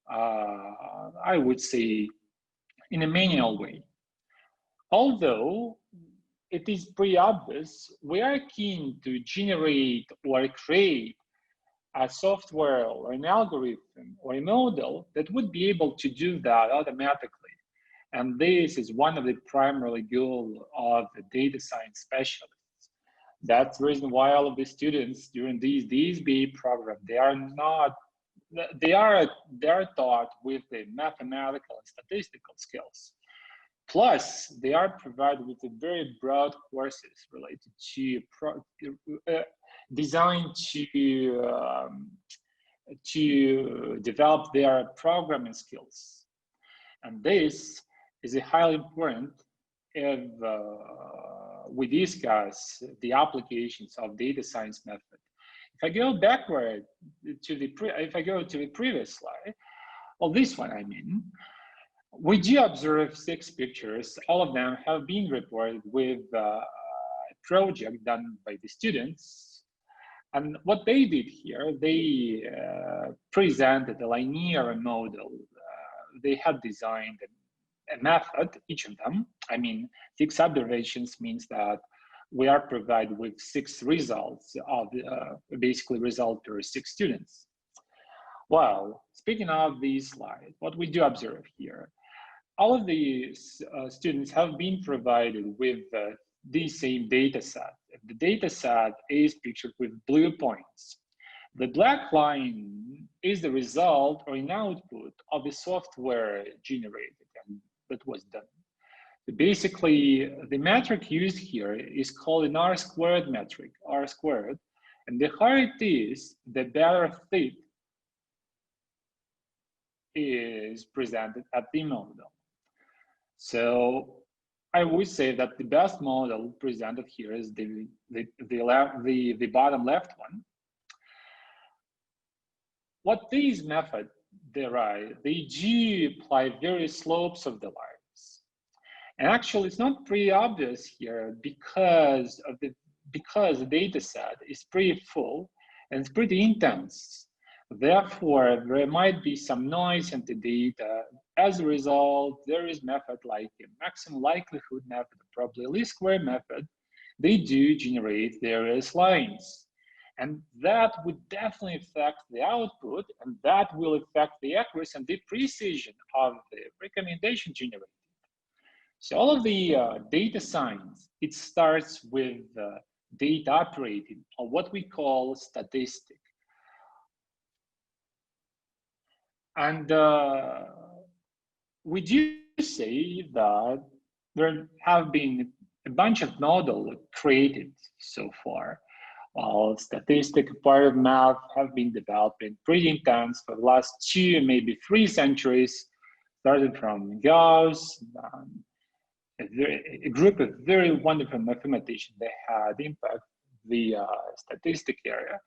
I would say in a manual way. Although it is pretty obvious, we are keen to generate or create a software or an algorithm or a model that would be able to do that automatically. And this is one of the primary goals of the data science specialists. That's the reason why all of the students during these DSBA program, they are taught with the mathematical and statistical skills. Plus, they are provided with a very broad courses related to designed to develop their programming skills. And this is a highly important if we discuss the applications of data science method. If I go backward to the previous slide, well, this one I mean, we do observe 6 pictures. All of them have been reported with a project done by the students. And what they did here, they presented a linear model. They had designed a method, each of them. I mean, 6 observations means that we are provided with 6 results of basically result per 6 students. Well, speaking of these slides, what we do observe here, all of these students have been provided with the same data set. The data set is pictured with blue points. The black line is the result or an output of the software generated and that was done. Basically, the metric used here is called an R-squared metric, R-squared, and the higher it is, the better fit is presented at the model. So I would say that the best model presented here is the bottom left one. What these methods derive, they do apply various slopes of the lines. And actually, it's not pretty obvious here because the data set is pretty full and it's pretty intense. Therefore, there might be some noise in the data. As a result, there is method like a maximum likelihood method, probably least square method. They do generate various lines. And that would definitely affect the output, and that will affect the accuracy and the precision of the recommendation generated. So all of the data science, it starts with data operating, or what we call statistic. And we do say that there have been a bunch of models created so far. While statistic part of math have been developing pretty intense for the last 2, maybe 3 centuries, started from Gauss, a group of very wonderful mathematicians that had impact the statistic area.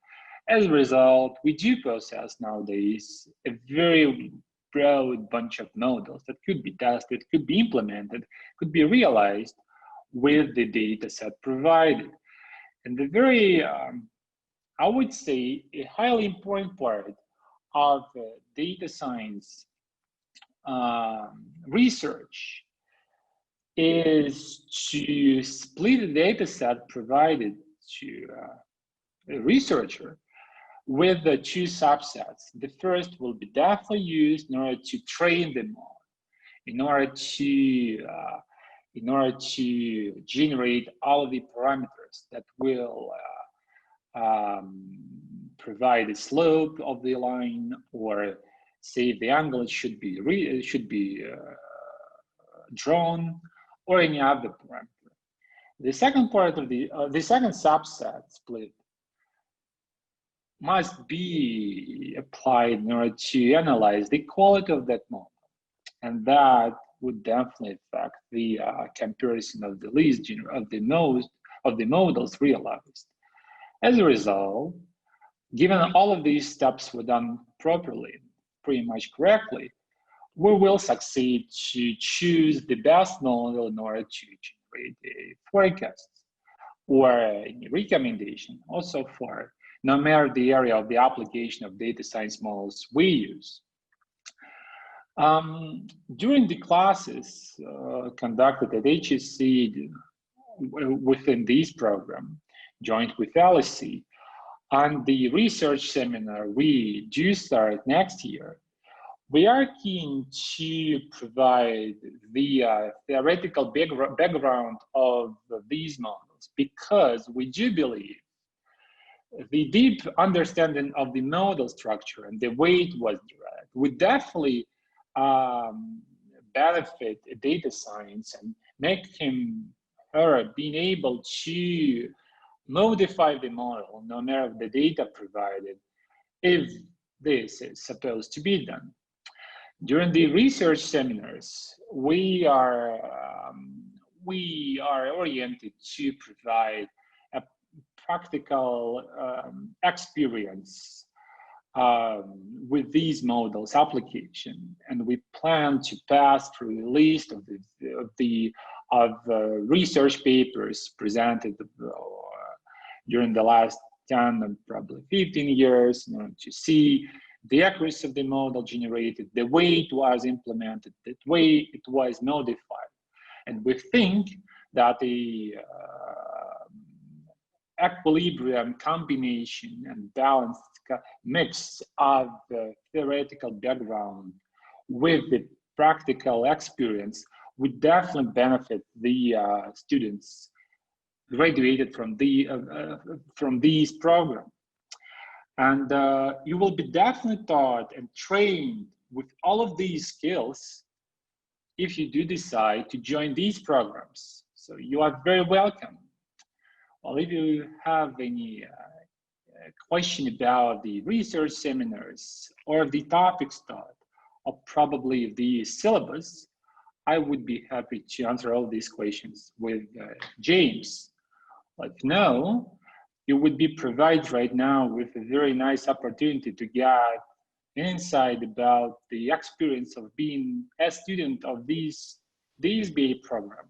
As a result, we do possess nowadays a very broad bunch of models that could be tested, could be implemented, could be realized with the data set provided. And the very, I would say, a highly important part of data science research is to split the data set provided to a researcher with the two subsets. The first will be definitely used in order to train the model, in order to generate all of the parameters that will provide the slope of the line, or say if the angle should be drawn, or any other parameter. The second part of the second subset split must be applied in order to analyze the quality of that model, and that would definitely affect the comparison of the least of the models realized. As a result, given all of these steps were done properly, pretty much correctly, we will succeed to choose the best model in order to generate a forecast or a recommendation, also for no matter the area of the application of data science models we use. During the classes conducted at HSC within this program, joined with LSE, and the research seminar we do start next year, we are keen to provide the theoretical background of these models, because we do believe the deep understanding of the model structure and the way it was derived would definitely benefit data science and make her being able to modify the model no matter the data provided, if this is supposed to be done. During the research seminars, we are oriented to provide a practical experience with these models application, and we plan to pass through a list of research papers presented during the last 10 and probably 15 years, in order to see the accuracy of the model generated, the way it was implemented, the way it was modified. And we think that the equilibrium combination and balanced mix of the theoretical background with the practical experience would definitely benefit the students graduated from these programs. And you will be definitely taught and trained with all of these skills if you do decide to join these programs. So you are very welcome. Well, if you have any question about the research seminars or the topics taught, or probably the syllabus, I would be happy to answer all these questions with James. But no, you would be provided right now with a very nice opportunity to get insight about the experience of being a student of this DSBA program.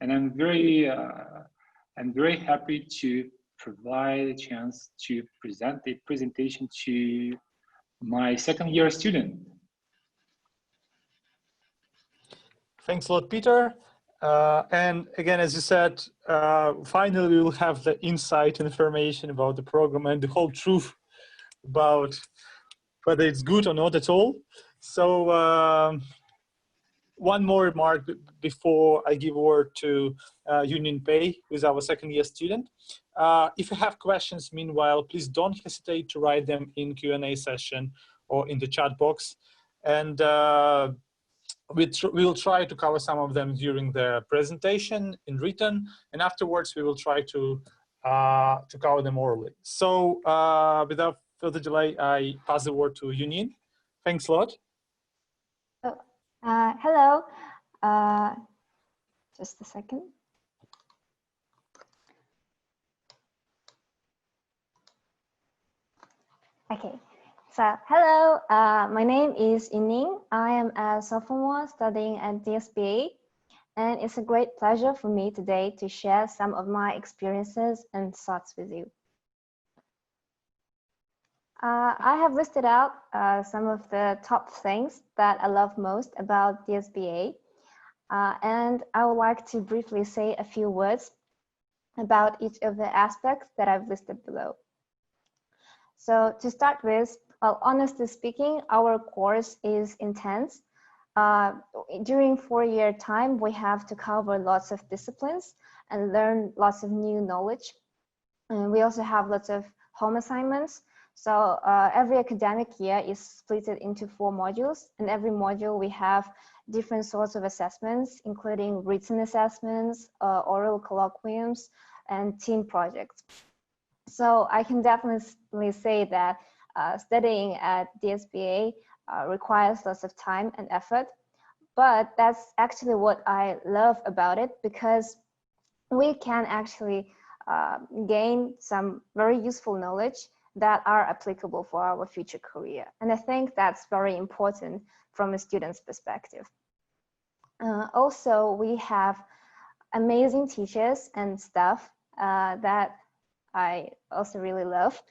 And I'm very happy to provide a chance to present a presentation to my second-year student. Thanks a lot, Peter. And again, as you said, finally we will have the insight and information about the program and the whole truth about whether it's good or not at all. So one more remark before I give word to Yunying Pei, who is our second-year student. If you have questions, meanwhile, please don't hesitate to write them in Q&A session or in the chat box. And we'll try to cover some of them during the presentation in written, and afterwards we will try to cover them orally. So without further delay, I pass the word to Yunying. Thanks a lot. Hello. Just a second. Okay. So, hello, my name is Yunying. I am a sophomore studying at DSBA, and it's a great pleasure for me today to share some of my experiences and thoughts with you. I have listed out some of the top things that I love most about DSBA, and I would like to briefly say a few words about each of the aspects that I've listed below. So to start with, well, honestly speaking, our course is intense. During 4-year time, we have to cover lots of disciplines and learn lots of new knowledge. And we also have lots of home assignments. So every academic year is split into 4 modules, and every module we have different sorts of assessments, including written assessments, oral colloquiums, and team projects. So I can definitely say that studying at DSBA requires lots of time and effort, but that's actually what I love about it, because we can actually gain some very useful knowledge that are applicable for our future career. And I think that's very important from a student's perspective. Also, we have amazing teachers and staff that I also really love.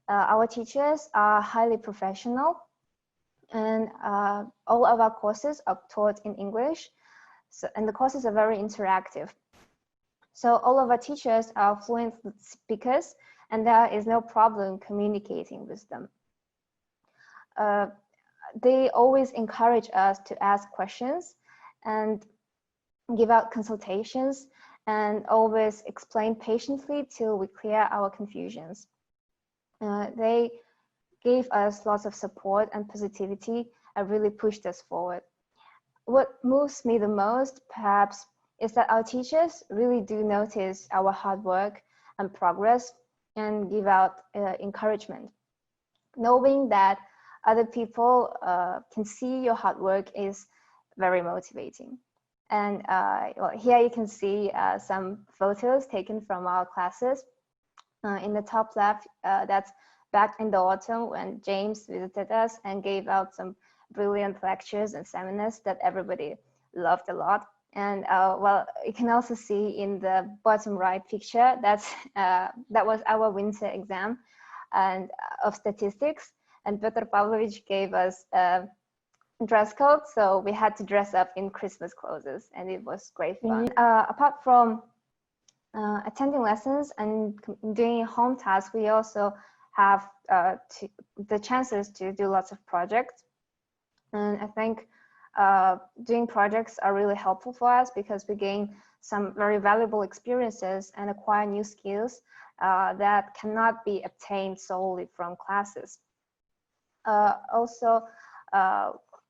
Our teachers are highly professional, and all of our courses are taught in English, and the courses are very interactive. So all of our teachers are fluent speakers, and there is no problem communicating with them. They always encourage us to ask questions and give out consultations, and always explain patiently till we clear our confusions. They gave us lots of support and positivity and really pushed us forward. What moves me the most, perhaps, is that our teachers really do notice our hard work and progress and give out encouragement. Knowing that other people can see your hard work is very motivating. And well, here you can see some photos taken from our classes. In the top left, that's back in the autumn when James visited us and gave out some brilliant lectures and seminars that everybody loved a lot. And well, you can also see in the bottom right picture, that was our winter exam and of statistics. And Petr Pavlovich gave us dress code, so we had to dress up in Christmas clothes, and it was great fun. Apart from attending lessons and doing home tasks, we also have the chances to do lots of projects. And I think doing projects are really helpful for us, because we gain some very valuable experiences and acquire new skills that cannot be obtained solely from classes. Also,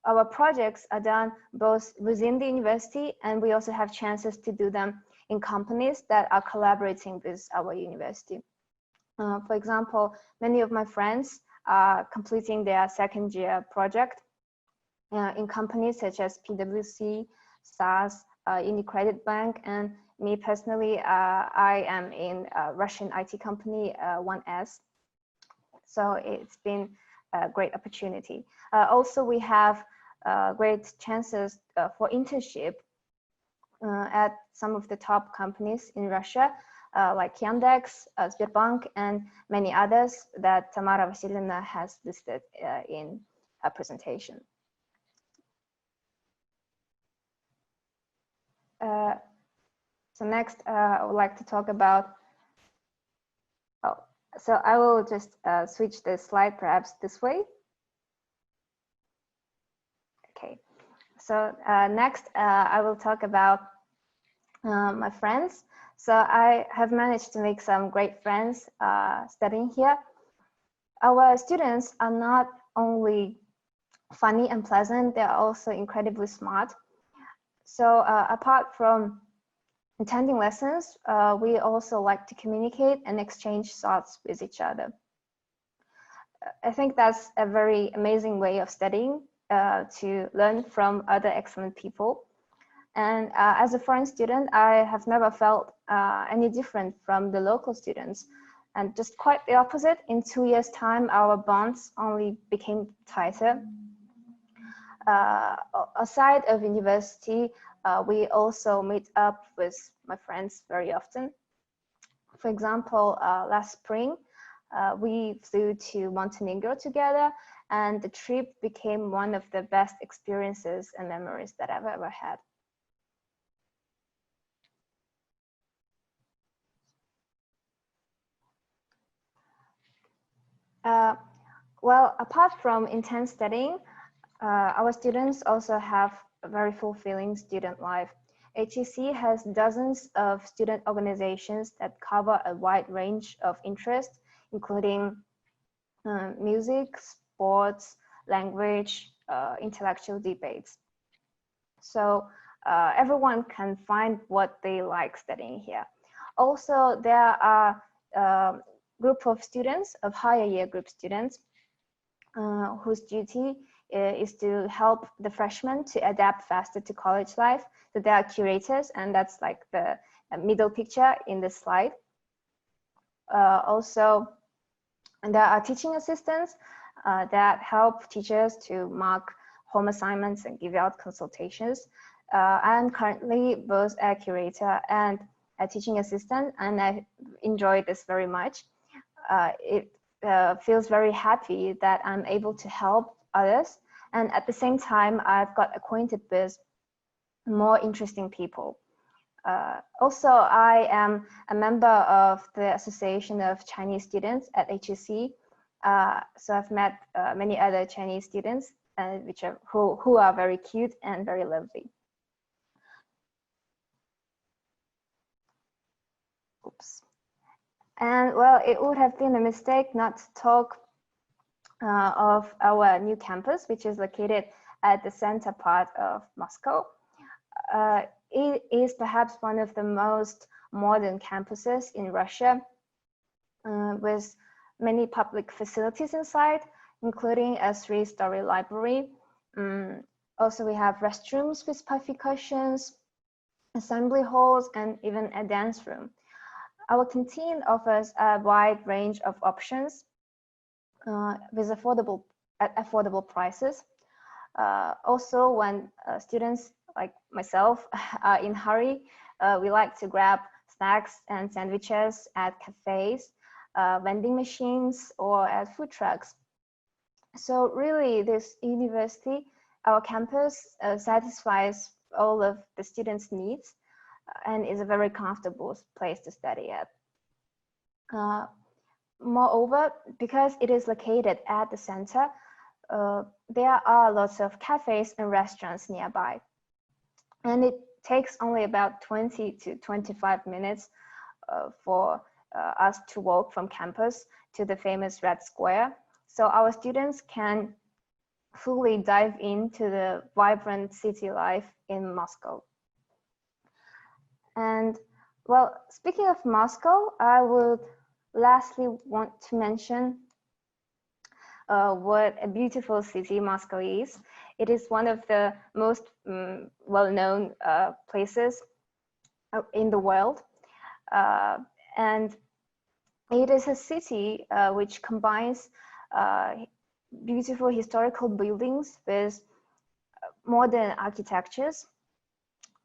our projects are done both within the university, and we also have chances to do them in companies that are collaborating with our university. For example, many of my friends are completing their 2nd-year project in companies such as PwC, SAS, UniCredit Bank, and me personally, I am in a Russian IT company, 1S. So it's been a great opportunity. Also, we have great chances for internship at some of the top companies in Russia, like Yandex, Sberbank, and many others that Tamara Voznesenskaya has listed in her presentation. So next, I would like to talk about, so I will just switch the slide perhaps this way. Okay, so next I will talk about my friends. So I have managed to make some great friends studying here. Our students are not only funny and pleasant, they are also incredibly smart. So apart from attending lessons, we also like to communicate and exchange thoughts with each other. I think that's a very amazing way of studying, to learn from other excellent people. And as a foreign student, I have never felt any different from the local students. And just quite the opposite, in 2 years' time, our bonds only became tighter. Aside of university, we also meet up with my friends very often. For example, last spring, we flew to Montenegro together, and the trip became one of the best experiences and memories that I've ever had. Well, apart from intense studying, our students also have a very fulfilling student life. HEC has dozens of student organizations that cover a wide range of interests, including music, sports, language, intellectual debates. So everyone can find what they like studying here. Also, there are a group of students, of higher year group students, whose duty is to help the freshmen to adapt faster to college life. So they are curators, and that's like the middle picture in the slide. Also, there are teaching assistants that help teachers to mark home assignments and give out consultations. I'm currently both a curator and a teaching assistant, and I enjoy this very much. It feels very happy that I'm able to help others, and at the same time I've got acquainted with more interesting people. Also, I am a member of the Association of Chinese Students at HEC, so I've met many other Chinese students who are very cute and very lovely. Oops. And well, it would have been a mistake not to talk of our new campus, which is located at the center part of Moscow. It is perhaps one of the most modern campuses in Russia, with many public facilities inside, including a 3-story library. Also, we have restrooms with puffy cushions, assembly halls, and even a dance room. Our canteen offers a wide range of options with affordable prices. Also, when students like myself are in hurry, we like to grab snacks and sandwiches at cafes, vending machines, or at food trucks. So really, this university, our campus, satisfies all of the students' needs and is a very comfortable place to study at. Moreover, because it is located at the center, there are lots of cafes and restaurants nearby. And it takes only about 20 to 25 minutes for us to walk from campus to the famous Red Square. So our students can fully dive into the vibrant city life in Moscow. And well, speaking of Moscow, I would lastly want to mention what a beautiful city Moscow is. It is one of the most well-known places in the world. And it is a city which combines beautiful historical buildings with modern architectures.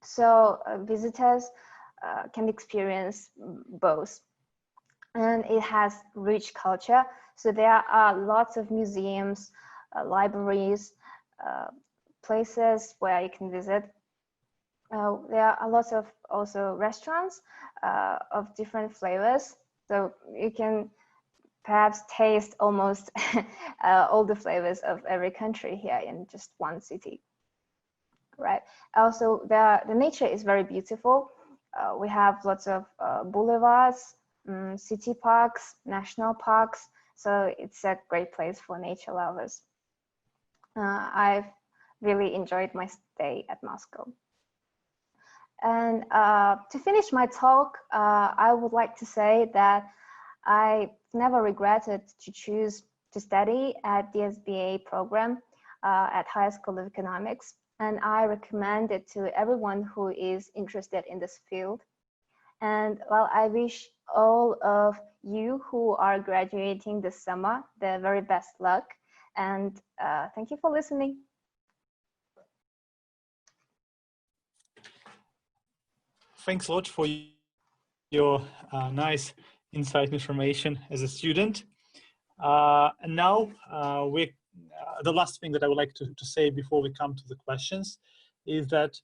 So visitors can experience both. And it has rich culture. So there are lots of museums, libraries, places where you can visit. There are lots of also restaurants of different flavors. So you can perhaps taste almost all the flavors of every country here in just one city, right? Also, the nature is very beautiful. We have lots of boulevards, city parks, national parks. So it's a great place for nature lovers. I've really enjoyed my stay at Moscow. And to finish my talk, I would like to say that I never regretted to choose to study at DSBA program at Higher School of Economics. And I recommend it to everyone who is interested in this field. And well, I wish all of you who are graduating this summer the very best luck. And thank you for listening. Thanks a lot for your nice insight information as a student. And now the last thing that I would like to say before we come to the questions is that,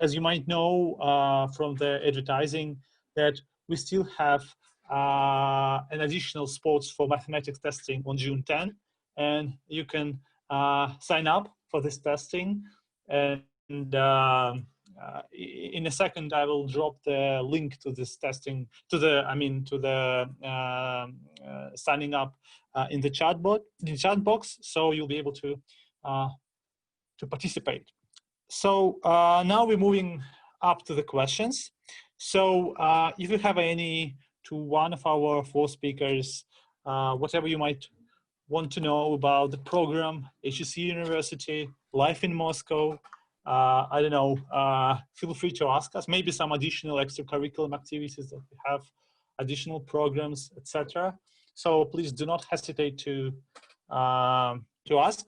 as you might know from the advertising, that we still have an additional spots for mathematics testing on June 10, and you can sign up for this testing. And in a second, I will drop the link to this testing, to the signing up in the chat box, so you'll be able to participate. So now we're moving up to the questions. So if you have any to one of our 4 speakers, whatever you might want to know about the program, HEC University, life in Moscow, I don't know, feel free to ask us. Maybe some additional extracurricular activities that we have, additional programs, etc. So please do not hesitate to ask.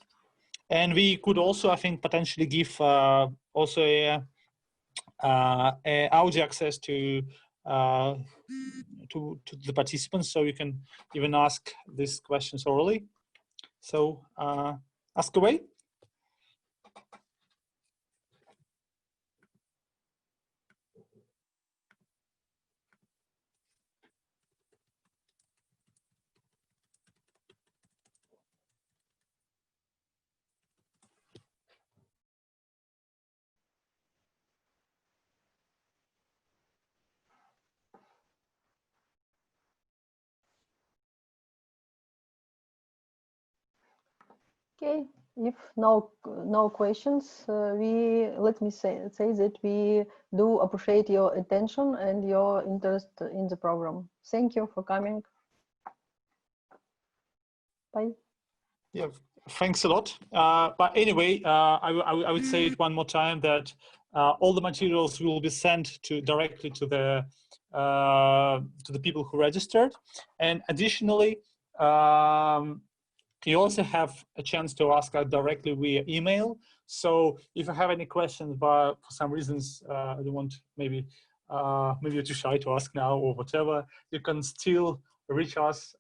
And we could also, I think, potentially give also a audio access to the participants, so you can even ask these questions orally. So ask away. Okay, if no questions, let me say that we do appreciate your attention and your interest in the program. Thank you for coming. Bye. Yeah, thanks a lot. But anyway, I would say it one more time that all the materials will be sent directly to the people who registered, and additionally, you also have a chance to ask us directly via email. So if you have any questions, but for some reasons you want maybe you're too shy to ask now or whatever, you can still reach us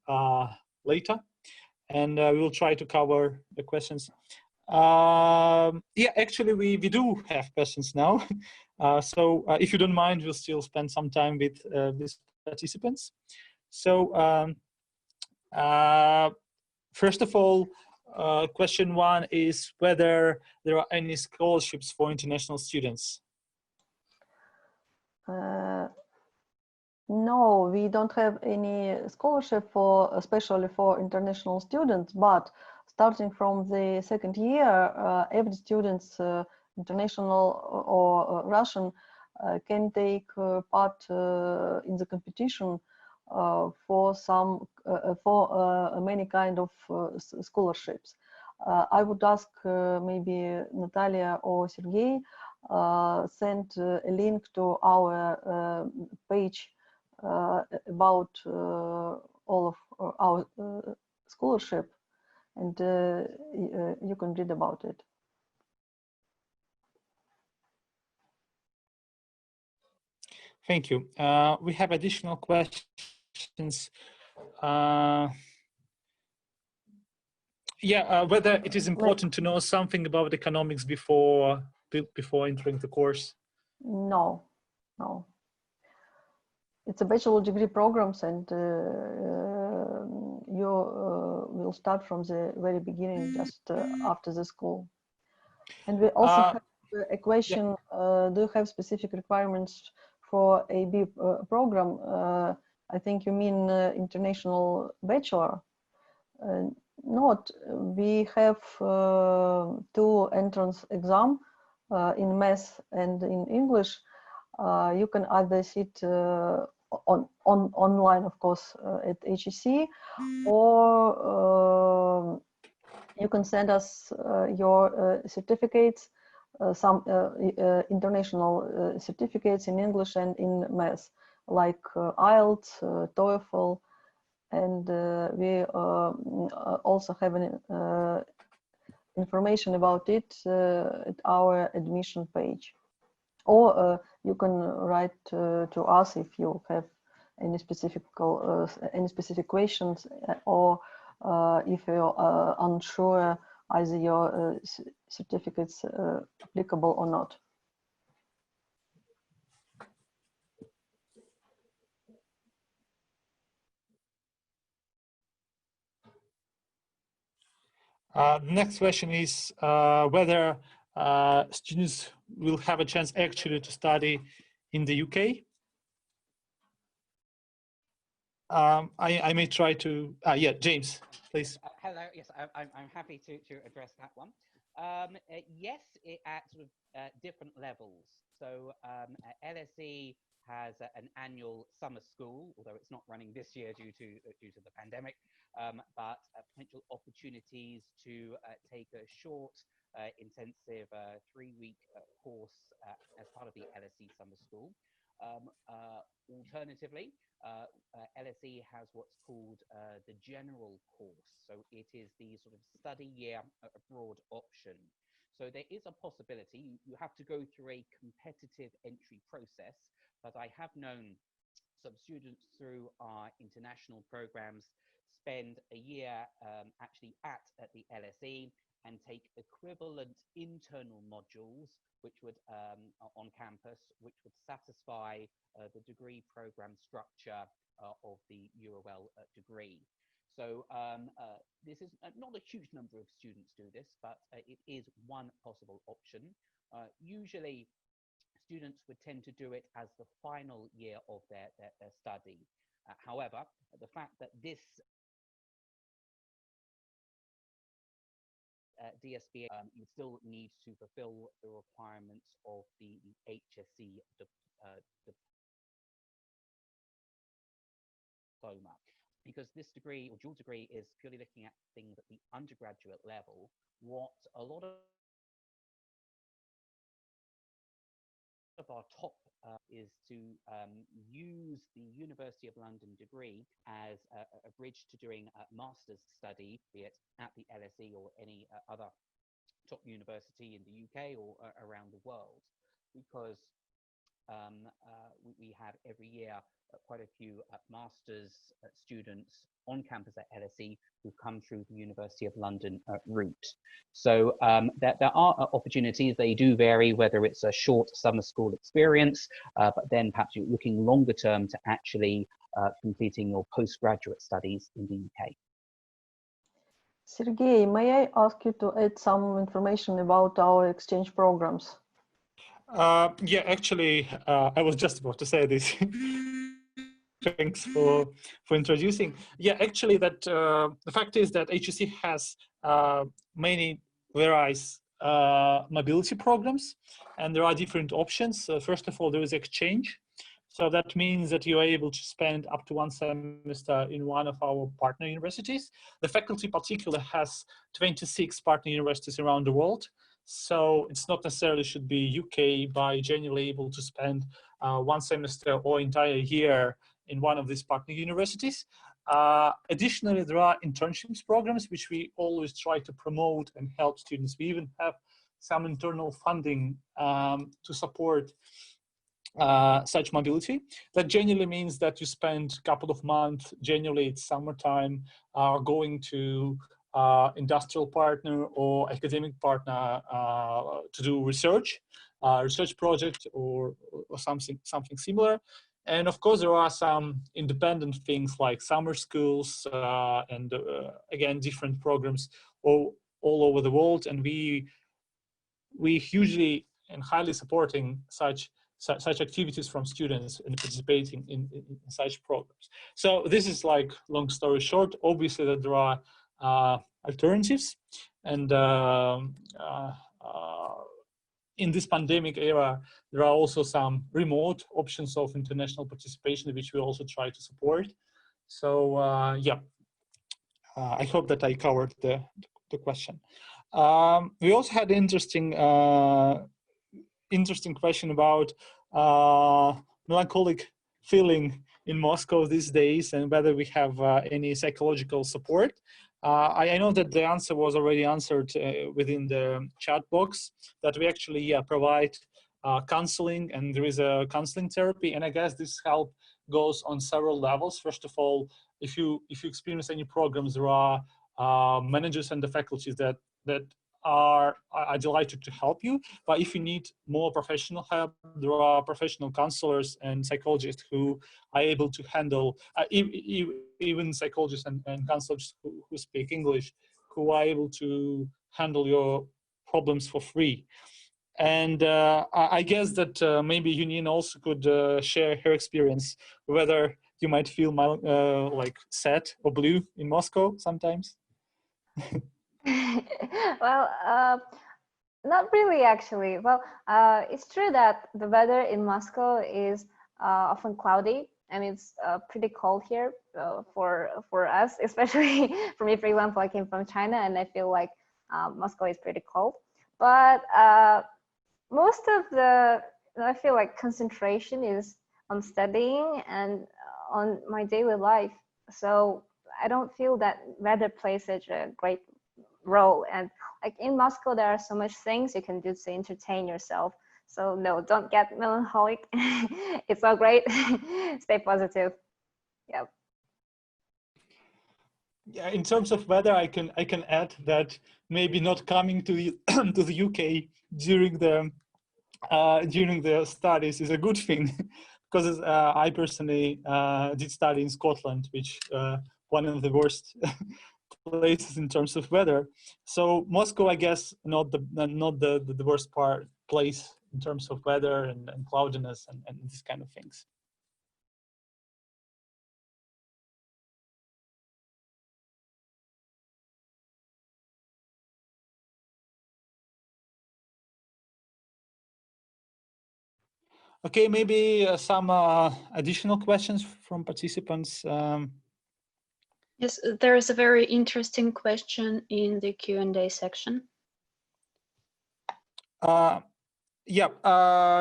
later, and we will try to cover the questions. Yeah, actually we do have questions now. So if you don't mind, we'll still spend some time with these participants. So first of all, question 1 is whether there are any scholarships for international students. No, we don't have any scholarship especially for international students, but starting from the 2nd year, every student, international or Russian, can take part in the competition for many kind of scholarships. I would ask maybe Natalia or Sergey send a link to our page about all of our scholarship, and you can read about it. Thank you. We have additional questions. Whether it is important to know something about economics before entering the course. No. It's a bachelor degree programs, and you will start from the very beginning, just after the school. And we also have a question, do you have specific requirements for AB program? I think you mean international bachelor. Not. We have 2 entrance exam in math and in English. You can either sit online, of course, at HEC, or you can send us your certificates some international certificates in English and in math, like IELTS, TOEFL, and we also have an, information about it at our admission page. Or you can write to us if you have any specific questions, or if you're unsure either your certificates applicable or not. The next question is whether students will have a chance actually to study in the UK. I may try to, yeah, James, please. Hello, yes, I'm happy to address that one. Yes, at sort of different levels. So LSE has an annual summer school, although it's not running this year due to the pandemic, but potential opportunities to take a short, intensive 3-week course as part of the LSE summer school. Alternatively, LSE has what's called the general course. So it is the sort of study year abroad option. So there is a possibility. You have to go through a competitive entry process, but I have known some students through our international programs spend a year actually at the LSE and take equivalent internal modules which would on campus, which would satisfy the degree program structure of the UOL degree. So this is not a huge number of students do this, but it is one possible option. Usually students would tend to do it as the final year of their study. However, the fact that this DSBA, you still need to fulfill the requirements of the HSE diploma, because this degree or dual degree is purely looking at things at the undergraduate level. What a lot of our top is to use the University of London degree as a bridge to doing a master's study, be it at the LSE or any other top university in the UK or around the world, because we have every year quite a few master's students on campus at LSE who come through the University of London route. So there are opportunities. They do vary, whether it's a short summer school experience, but then perhaps you're looking longer term to actually completing your postgraduate studies in the UK. Sergey, may I ask you to add some information about our exchange programs? Yeah, actually, I was just about to say this. Thanks for introducing. Yeah, actually, that the fact is that HSE has many various mobility programs, and there are different options. First of all, there is exchange. So that means that you are able to spend up to 1 semester in one of our partner universities. The faculty particularly has 26 partner universities around the world. So it's not necessarily should be UK, but generally able to spend 1 semester or entire year in one of these partner universities. Additionally, there are internships programs, which we always try to promote and help students. We even have some internal funding to support such mobility. That generally means that you spend a couple of months, generally it's summertime, going to industrial partner or academic partner to do research project or something similar. And of course, there are some independent things like summer schools and again, different programs all over the world. And we hugely and highly supporting such activities from students and participating in such programs. So this is like long story short. Obviously, that there are alternatives, and in this pandemic era, there are also some remote options of international participation, which we also try to support. So yeah, I hope that I covered the question. We also had interesting question about melancholic feeling in Moscow these days and whether we have any psychological support. I know that the answer was already answered within the chat box, that we actually provide counseling, and there is a counseling therapy, and I guess this help goes on several levels. First of all, if you experience any programs, there are managers and the faculties that are delighted to help you. But if you need more professional help, there are professional counselors and psychologists who are able to handle, even psychologists and counselors who speak English, who are able to handle your problems for free. And I guess that maybe Yunying also could share her experience, whether you might feel like sad or blue in Moscow sometimes. Well, not really, actually. Well, it's true that the weather in Moscow is often cloudy, and it's pretty cold here for us, especially for me. For example, I came from China, and I feel like Moscow is pretty cold. But most of I feel like concentration is on studying and on my daily life. So I don't feel that weather plays such a great role. And like in Moscow, there are so much things you can do to entertain yourself. So no, don't get melancholic. It's all great. Stay positive. Yep. Yeah, in terms of weather, I can add that maybe not coming to the to the UK during the studies is a good thing, because I personally did study in Scotland, which one of the worst places in terms of weather. So Moscow, I guess, not the worst place in terms of weather and cloudiness and these kind of things. Okay, maybe some additional questions from participants. Yes, there is a very interesting question in the Q&A section. Yeah,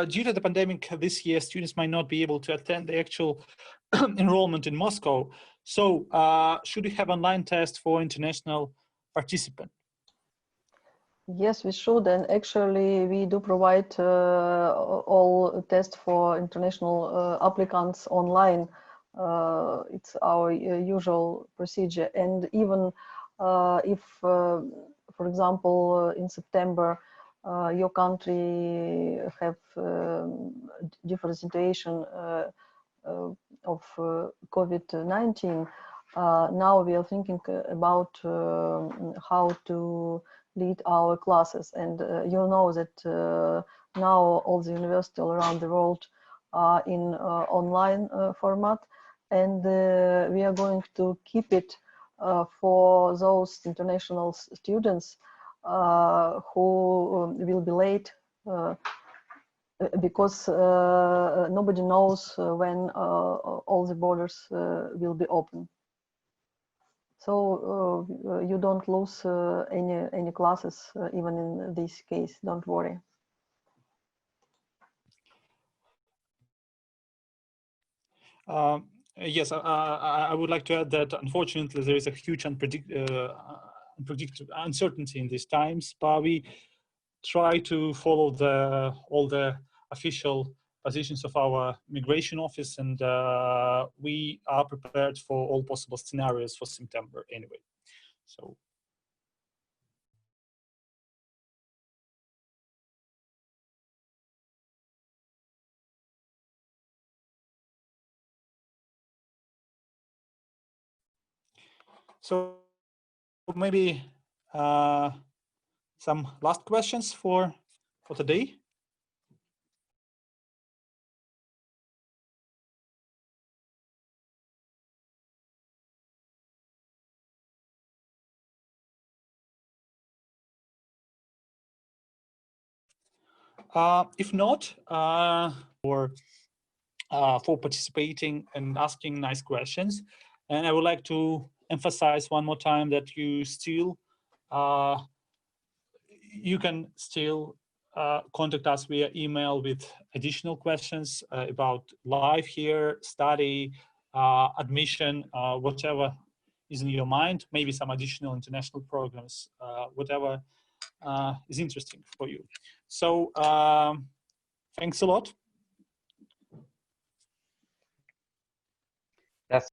due to the pandemic this year, students might not be able to attend the actual enrollment in Moscow. So should we have online test for international participants? Yes, we should, and actually we do provide all tests for international applicants online. It's our usual procedure, and even if, for example, in September, your country have different situation of COVID-19, now we are thinking about how to lead our classes, and you know that now all the universities all around the world are in online format, and we are going to keep it for those international students who will be late because nobody knows when all the borders will be open. So you don't lose any classes, even in this case. Don't worry. Yes, I would like to add that unfortunately there is a huge uncertainty in these times, but we try to follow all the official positions of our migration office, and we are prepared for all possible scenarios for September anyway. So. So maybe some last questions for today. If not, for participating and asking nice questions, and I would like to emphasize one more time that you still you can still contact us via email with additional questions about life here, study, admission, whatever is in your mind, maybe some additional international programs, whatever is interesting for you. So thanks a lot.